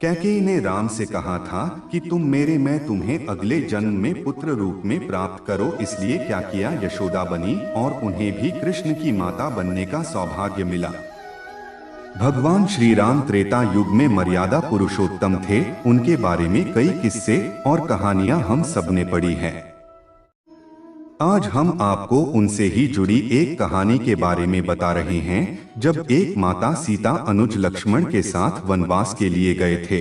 कैकेयी ने राम से कहा था कि तुम मेरे, मैं तुम्हें अगले जन्म में पुत्र रूप में प्राप्त करो। इसलिए क्या किया, यशोदा बनी और उन्हें भी कृष्ण की माता बनने का सौभाग्य मिला। भगवान श्री राम त्रेता युग में मर्यादा पुरुषोत्तम थे। उनके बारे में कई किस्से और कहानियां हम सबने पढ़ी हैं। आज हम आपको उनसे ही जुड़ी एक कहानी के बारे में बता रहे हैं। जब एक माता सीता अनुज लक्ष्मण के साथ वनवास के लिए गए थे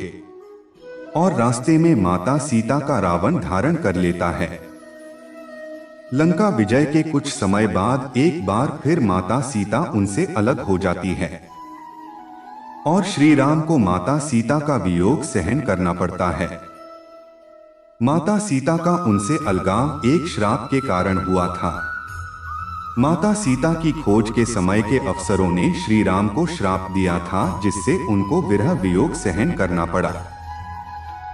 और रास्ते में माता सीता का रावण धारण कर लेता है। लंका विजय के कुछ समय बाद एक बार फिर माता सीता उनसे अलग हो जाती है और श्री राम को माता सीता का वियोग सहन करना पड़ता है। माता सीता का उनसे अलगाव एक श्राप के कारण हुआ था। माता सीता की खोज के समय के अफसरों ने श्री राम को श्राप दिया था, जिससे उनको विरह वियोग सहन करना पड़ा।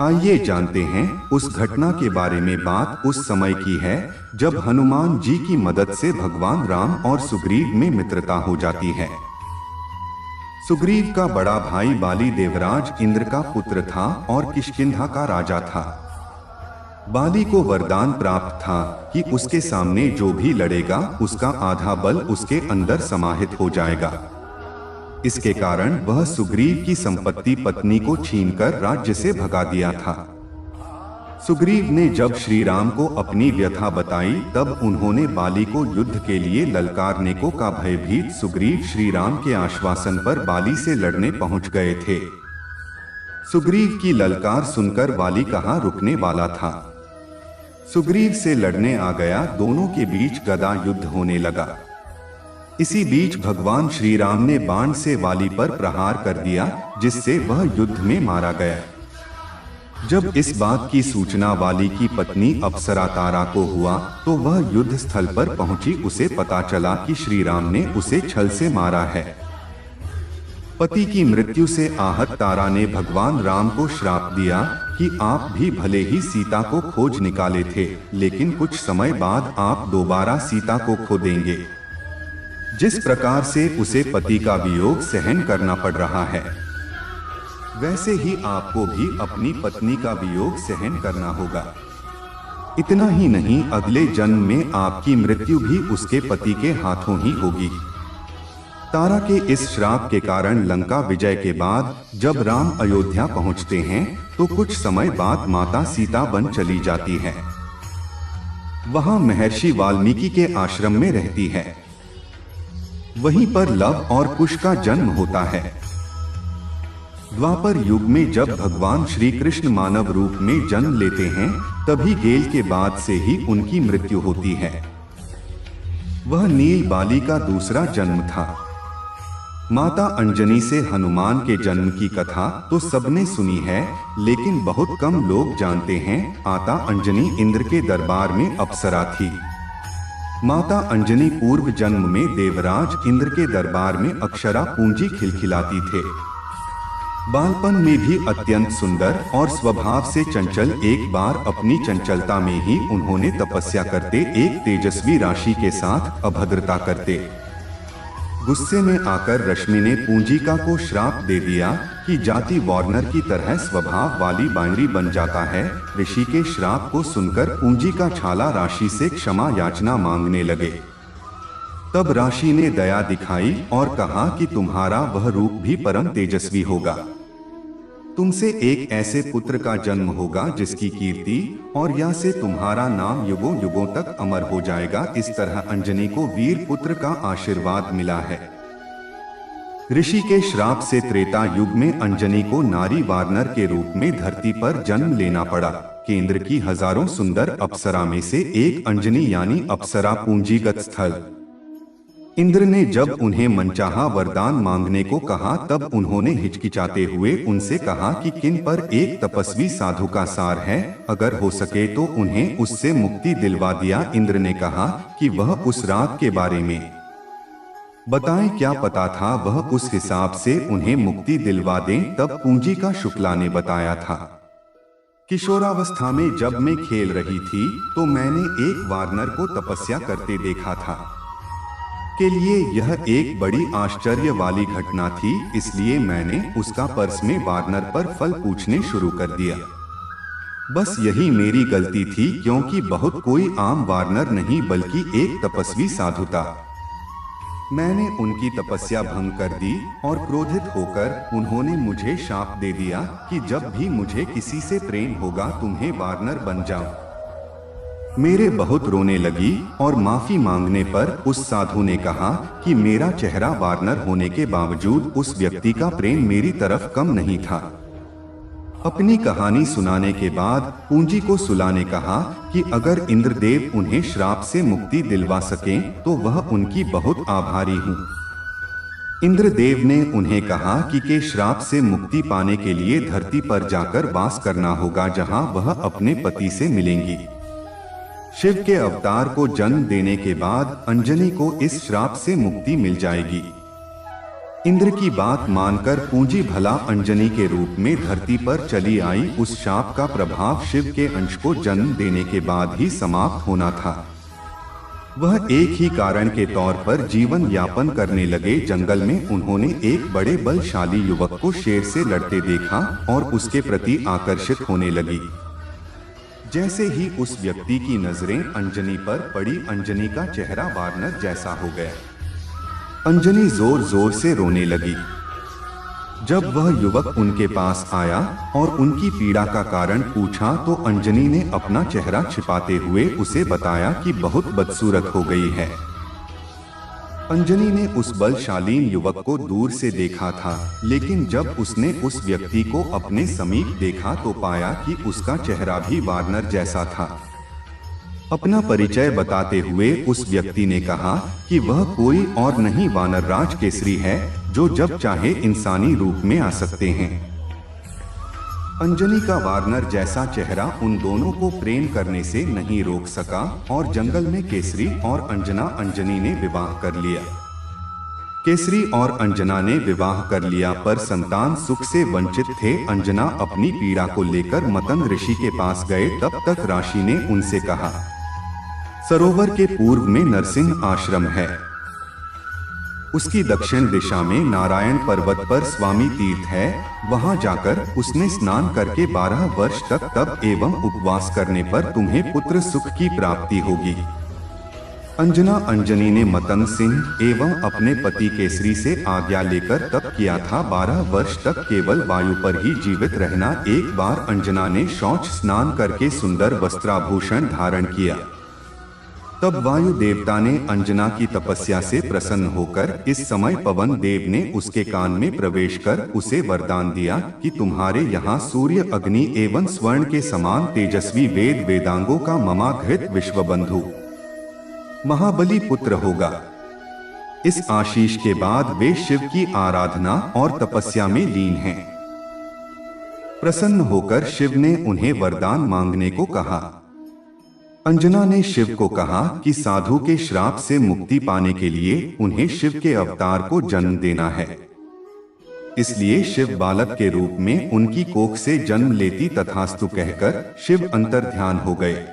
आइए जानते हैं उस घटना के बारे में। बात उस समय की है जब हनुमान जी की मदद से भगवान राम और सुग्रीव में मित्रता हो जाती है। सुग्रीव का बड़ा भाई बाली देवराज इंद्र का पुत्र था और किष्किंधा का राजा था। बाली को वरदान प्राप्त था कि उसके सामने जो भी लड़ेगा उसका आधा बल उसके अंदर समाहित हो जाएगा। इसके कारण वह सुग्रीव की संपत्ति पत्नी को छीनकर राज्य से भगा दिया था। सुग्रीव ने जब श्री राम को अपनी व्यथा बताई, तब उन्होंने बाली को युद्ध के लिए ललकारने को का। भयभीत सुग्रीव श्री राम के आश्वासन पर बाली से लड़ने पहुंच गए थे। सुग्रीव की ललकार सुनकर बाली कहाँ रुकने वाला था। सुग्रीव से लड़ने आ गया। दोनों के बीच गदा युद्ध होने लगा। इसी बीच भगवान श्री राम ने बाण से बाली पर प्रहार कर दिया, जिससे वह युद्ध में मारा गया। जब इस बात की सूचना बाली की पत्नी अप्सरा तारा को हुआ, तो वह युद्ध स्थल पर पहुंची। उसे पता चला कि श्री राम ने उसे छल से मारा है। पति की मृत्यु से आहत तारा ने भगवान राम को श्राप दिया कि आप भी भले ही सीता को खोज निकाले थे, लेकिन कुछ समय बाद आप दोबारा सीता को खो देंगे। जिस प्रकार से उसे पति का वियोग सहन करना पड़ रहा है, वैसे ही आपको भी अपनी पत्नी का वियोग सहन करना होगा। इतना ही नहीं, अगले जन्म में आपकी मृत्यु भी उसके पति के हाथों ही होगी। तारा के इस श्राप के कारण लंका विजय के बाद जब राम अयोध्या पहुंचते हैं, तो कुछ समय बाद माता सीता वन चली जाती है। वहां महर्षि वाल्मीकि के आश्रम में रहती है। वहीं पर लव और कुश का जन्म होता है। द्वापर युग में जब भगवान श्री कृष्ण मानव रूप में जन्म लेते हैं, तभी गेल के बाद से ही उनकी मृत्यु होती है। वह नील बाली का दूसरा जन्म था। माता अंजनी से हनुमान के जन्म की कथा तो सबने सुनी है, लेकिन बहुत कम लोग जानते हैं। माता अंजनी इंद्र के दरबार में अप्सरा थी। माता अंजनी पूर्व जन्म में देवराज इंद्र के दरबार में अक्षरा पूंजी खिलखिलाती थे। बालपन में भी अत्यंत सुंदर और स्वभाव से चंचल, एक बार अपनी चंचलता में ही उन्होंने तपस्या करते एक तेजस्वी राशि के साथ अभद्रता करते। गुस्से में आकर रश्मि ने पूंजिका को श्राप दे दिया कि जाति वार्नर की तरह स्वभाव वाली बांगड़ी बन जाता है। ऋषि के श्राप को सुनकर पूंजिका छाला राशि से क्षमा याचना मांगने लगे। तब राशि ने दया दिखाई और कहा कि तुम्हारा वह रूप भी परम तेजस्वी होगा। तुमसे एक ऐसे पुत्र का जन्म होगा जिसकी कीर्ति और यह से तुम्हारा नाम युगों युगों तक अमर हो जाएगा। इस तरह अंजनी को वीर पुत्र का आशीर्वाद मिला है। ऋषि के श्राप से त्रेता युग में अंजनी को नारी वार्नर के रूप में धरती पर जन्म लेना पड़ा। केंद्र की हजारों सुंदर अप्सरा में से एक अंजनी यानी अप्सरा पूंजीगत स्थल। इंद्र ने जब उन्हें मनचाहा वरदान मांगने को कहा तब उन्होंने हिचकिचाते हुए उनसे कहा कि किन पर एक तपस्वी साधु का सार है, अगर हो सके तो उन्हें उससे मुक्ति दिलवा दिया। इंद्र ने कहा कि वह उस रात के बारे में बताएं, क्या पता था वह उस हिसाब से उन्हें मुक्ति दिलवा दें। तब पूंजिका शुक्ला ने बताया था, किशोरावस्था में जब मैं खेल रही थी तो मैंने एक वार्नर को तपस्या करते देखा था। के लिए यह एक बड़ी आश्चर्य वाली घटना थी, इसलिए मैंने उसका पर्स में वार्नर पर फल पूछने शुरू कर दिया। बस यही मेरी गलती थी, क्योंकि बहुत कोई आम वार्नर नहीं बल्कि एक तपस्वी साधु था। मैंने उनकी तपस्या भंग कर दी और क्रोधित होकर उन्होंने मुझे शाप दे दिया कि जब भी मुझे किसी से प्रेम होगा तुम्हें वार्नर बन जाओ। मेरे बहुत रोने लगी और माफी मांगने पर उस साधु ने कहा कि मेरा चेहरा वार्नर होने के बावजूद उस व्यक्ति का प्रेम मेरी तरफ कम नहीं था। अपनी कहानी सुनाने के बाद पूंजी को सुलाने कहा कि अगर इंद्रदेव उन्हें श्राप से मुक्ति दिलवा सकें तो वह उनकी बहुत आभारी हूँ। इंद्रदेव ने उन्हें कहा कि के श्राप से मुक्ति पाने के लिए धरती पर जाकर वास करना होगा, जहाँ वह अपने पति से मिलेंगी। शिव के अवतार को जन्म देने के बाद अंजनी को इस श्राप से मुक्ति मिल जाएगी। इंद्र की बात मानकर पूंजी भला अंजनी के रूप में धरती पर चली आई। उस शाप का प्रभाव शिव के अंश को जन्म देने के बाद ही समाप्त होना था। वह एक ही कारण के तौर पर जीवन यापन करने लगे। जंगल में उन्होंने एक बड़े बलशाली युवक को शेर से लड़ते देखा और उसके प्रति आकर्षित होने लगी। जैसे ही उस व्यक्ति की नजरें अंजनी पर पड़ी, अंजनी का चेहरा वार्नर जैसा हो गया। अंजनी जोर जोर से रोने लगी। जब वह युवक उनके पास आया और उनकी पीड़ा का कारण पूछा तो अंजनी ने अपना चेहरा छिपाते हुए उसे बताया कि बहुत बदसूरत हो गई है। अंजनी ने उस बलशालीन युवक को दूर से देखा था, लेकिन जब उसने उस व्यक्ति को अपने समीप देखा तो पाया कि उसका चेहरा भी वार्नर जैसा था। अपना परिचय बताते हुए उस व्यक्ति ने कहा कि वह कोई और नहीं वानर राज केसरी है, जो जब चाहे इंसानी रूप में आ सकते हैं। अंजनी का वार्नर जैसा चेहरा उन दोनों को प्रेम करने से नहीं रोक सका और जंगल में केसरी और अंजनी ने विवाह कर लिया। केसरी और अंजना ने विवाह कर लिया, पर संतान सुख से वंचित थे। अंजना अपनी पीड़ा को लेकर मतंग ऋषि के पास गए। तब तक राशि ने उनसे कहा, सरोवर के पूर्व में नरसिंह आश्रम है। उसकी दक्षिण दिशा में नारायण पर्वत पर स्वामी तीर्थ है। वहां जाकर उसने स्नान करके 12 वर्ष तक तप एवं उपवास करने पर तुम्हें पुत्र सुख की प्राप्ति होगी। अंजनी ने मतंग सिंह एवं अपने पति केसरी से आज्ञा लेकर तप किया था। 12 वर्ष तक केवल वायु पर ही जीवित रहना। एक बार अंजना ने शौच स्नान करके सुंदर वस्त्राभूषण धारण किया। तब वायु देवता ने अंजना की तपस्या से प्रसन्न होकर इस समय पवन देव ने उसके कान में प्रवेश कर उसे वरदान दिया कि तुम्हारे यहाँ सूर्य अग्नि एवं स्वर्ण के समान तेजस्वी वेद वेदांगों का ममाघृत विश्वबंधु महाबली पुत्र होगा। इस आशीष के बाद वे शिव की आराधना और तपस्या में लीन हैं। प्रसन्न होकर शिव ने उन्हें वरदान मांगने को कहा। अंजना ने शिव को कहा कि साधु के श्राप से मुक्ति पाने के लिए उन्हें शिव के अवतार को जन्म देना है। इसलिए शिव बालक के रूप में उनकी कोख से जन्म लेती तथास्तु कहकर शिव अंतर्ध्यान हो गए।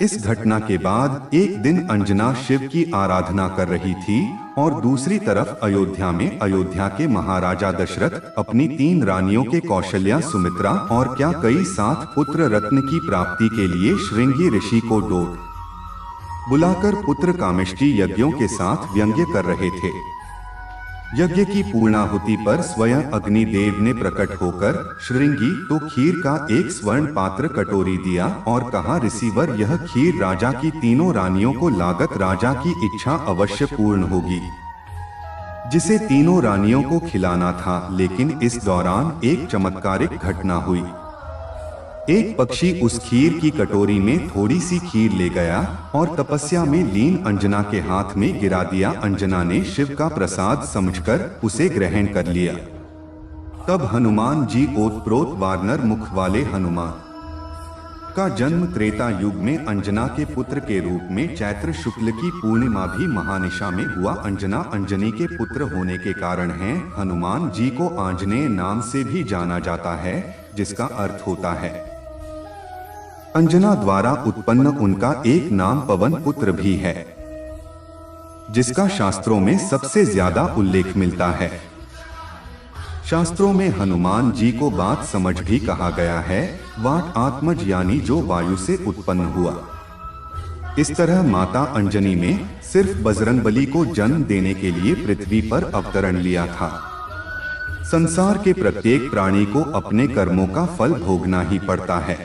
इस घटना के बाद एक दिन अंजना शिव की आराधना कर रही थी और दूसरी तरफ अयोध्या में अयोध्या के महाराजा दशरथ अपनी 3 रानियों के कौशल्या, सुमित्रा और क्या कई 7 पुत्र रत्न की प्राप्ति के लिए श्रृंगी ऋषि को बुलाकर पुत्र कामेष्टि यज्ञों के साथ व्यंग्य कर रहे थे। यज्ञ की पूर्णाहुति पर स्वयं अग्निदेव ने प्रकट होकर श्रृंगी तो खीर का एक स्वर्ण पात्र कटोरी दिया और कहा, ऋषिवर, यह खीर राजा की 3 रानियों को लागत राजा की इच्छा अवश्य पूर्ण होगी। जिसे 3 रानियों को खिलाना था, लेकिन इस दौरान एक चमत्कारिक घटना हुई। एक पक्षी उस खीर की कटोरी में थोड़ी सी खीर ले गया और तपस्या में लीन अंजना के हाथ में गिरा दिया। अंजना ने शिव का प्रसाद समझकर उसे ग्रहण कर लिया। तब हनुमान जी ओतप्रोत वानर मुख वाले हनुमान का जन्म त्रेता युग में अंजना के पुत्र के रूप में चैत्र शुक्ल की पूर्णिमा भी महानिशा में हुआ। अंजना अंजनी के पुत्र होने के कारण है हनुमान जी को आंजनेय नाम से भी जाना जाता है, जिसका अर्थ होता है अंजना द्वारा उत्पन्न उनका एक नाम पवन पुत्र भी है, जिसका शास्त्रों में सबसे ज्यादा उल्लेख मिलता है। शास्त्रों में हनुमान जी को बात समझ भी कहा गया है, वाट आत्मज, यानी जो वायु से उत्पन्न हुआ। इस तरह माता अंजनी में सिर्फ बजरंगबली को जन्म देने के लिए पृथ्वी पर अवतरण लिया था। संसार के प्रत्येक प्राणी को अपने कर्मों का फल भोगना ही पड़ता है,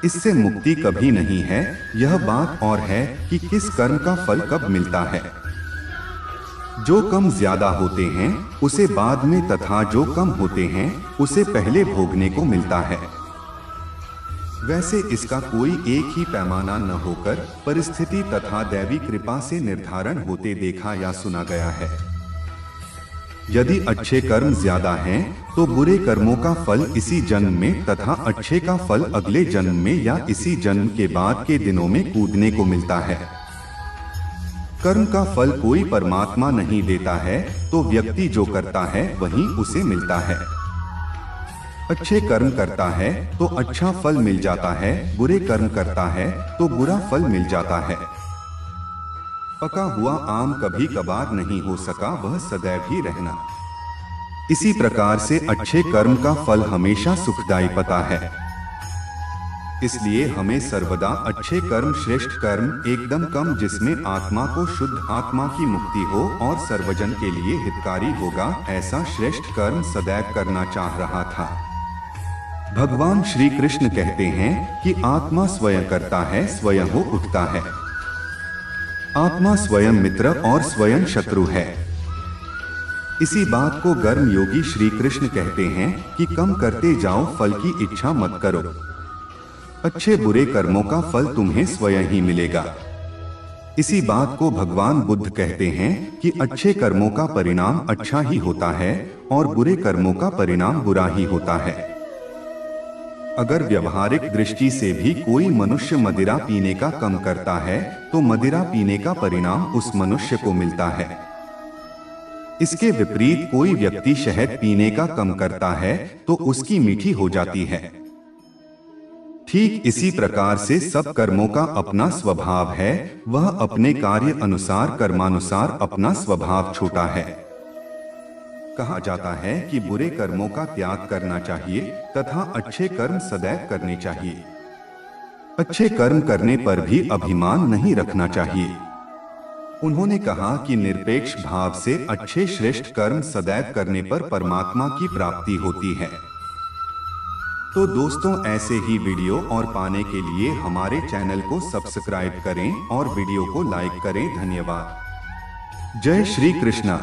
इससे मुक्ति कभी नहीं है। यह बात और है कि किस कर्म का फल कब मिलता है। जो कम ज्यादा होते हैं उसे बाद में, तथा जो कम होते हैं उसे पहले भोगने को मिलता है। वैसे इसका कोई एक ही पैमाना न होकर परिस्थिति तथा दैवी कृपा से निर्धारण होते देखा या सुना गया है। यदि अच्छे कर्म ज्यादा हैं, तो बुरे कर्मों का फल इसी जन्म में तथा अच्छे का फल अगले जन्म में या इसी जन्म के बाद के दिनों में कूदने को मिलता है। कर्म का फल कोई परमात्मा नहीं देता है, तो व्यक्ति जो करता है वही उसे मिलता है। अच्छे कर्म करता है तो अच्छा फल मिल जाता है, बुरे कर्म करता है तो बुरा फल मिल जाता है। पका हुआ आम कभी कभार नहीं हो सका, वह सदैव ही रहना। इसी प्रकार से अच्छे कर्म का फल हमेशा सुखदायी पता है। इसलिए हमें सर्वदा अच्छे कर्म, श्रेष्ठ कर्म, एकदम कम जिसमें आत्मा को शुद्ध, आत्मा की मुक्ति हो और सर्वजन के लिए हितकारी होगा, ऐसा श्रेष्ठ कर्म सदैव करना चाह रहा था। भगवान श्री कृष्ण कहते हैं कि आत्मा स्वयं करता है, स्वयं हो उठता है। आत्मा स्वयं मित्र और स्वयं शत्रु है। इसी बात को गर्म योगी श्री कृष्ण कहते हैं कि कम करते जाओ, फल की इच्छा मत करो। अच्छे बुरे कर्मों का फल तुम्हें स्वयं ही मिलेगा। इसी बात को भगवान बुद्ध कहते हैं कि अच्छे कर्मों का परिणाम अच्छा ही होता है और बुरे कर्मों का परिणाम बुरा ही होता है। अगर व्यवहारिक दृष्टि से भी कोई मनुष्य मदिरा पीने का कम करता है, तो मदिरा पीने का परिणाम उस मनुष्य को मिलता है। इसके विपरीत कोई व्यक्ति शहद पीने का कम करता है, तो उसकी मीठी हो जाती है। ठीक इसी प्रकार से सब कर्मों का अपना स्वभाव है, वह अपने कार्य अनुसार, कर्मानुसार अपना स्वभाव छोटा है। कहा जाता है कि बुरे कर्मों का त्याग करना चाहिए तथा अच्छे कर्म सदैव करने चाहिए। अच्छे कर्म करने पर भी अभिमान नहीं रखना चाहिए। उन्होंने कहा कि निरपेक्ष भाव से अच्छे श्रेष्ठ कर्म सदैव करने पर परमात्मा की प्राप्ति होती है। तो दोस्तों, ऐसे ही वीडियो और पाने के लिए हमारे चैनल को सब्सक्राइब करें और वीडियो को लाइक करें। धन्यवाद। जय श्री कृष्णा।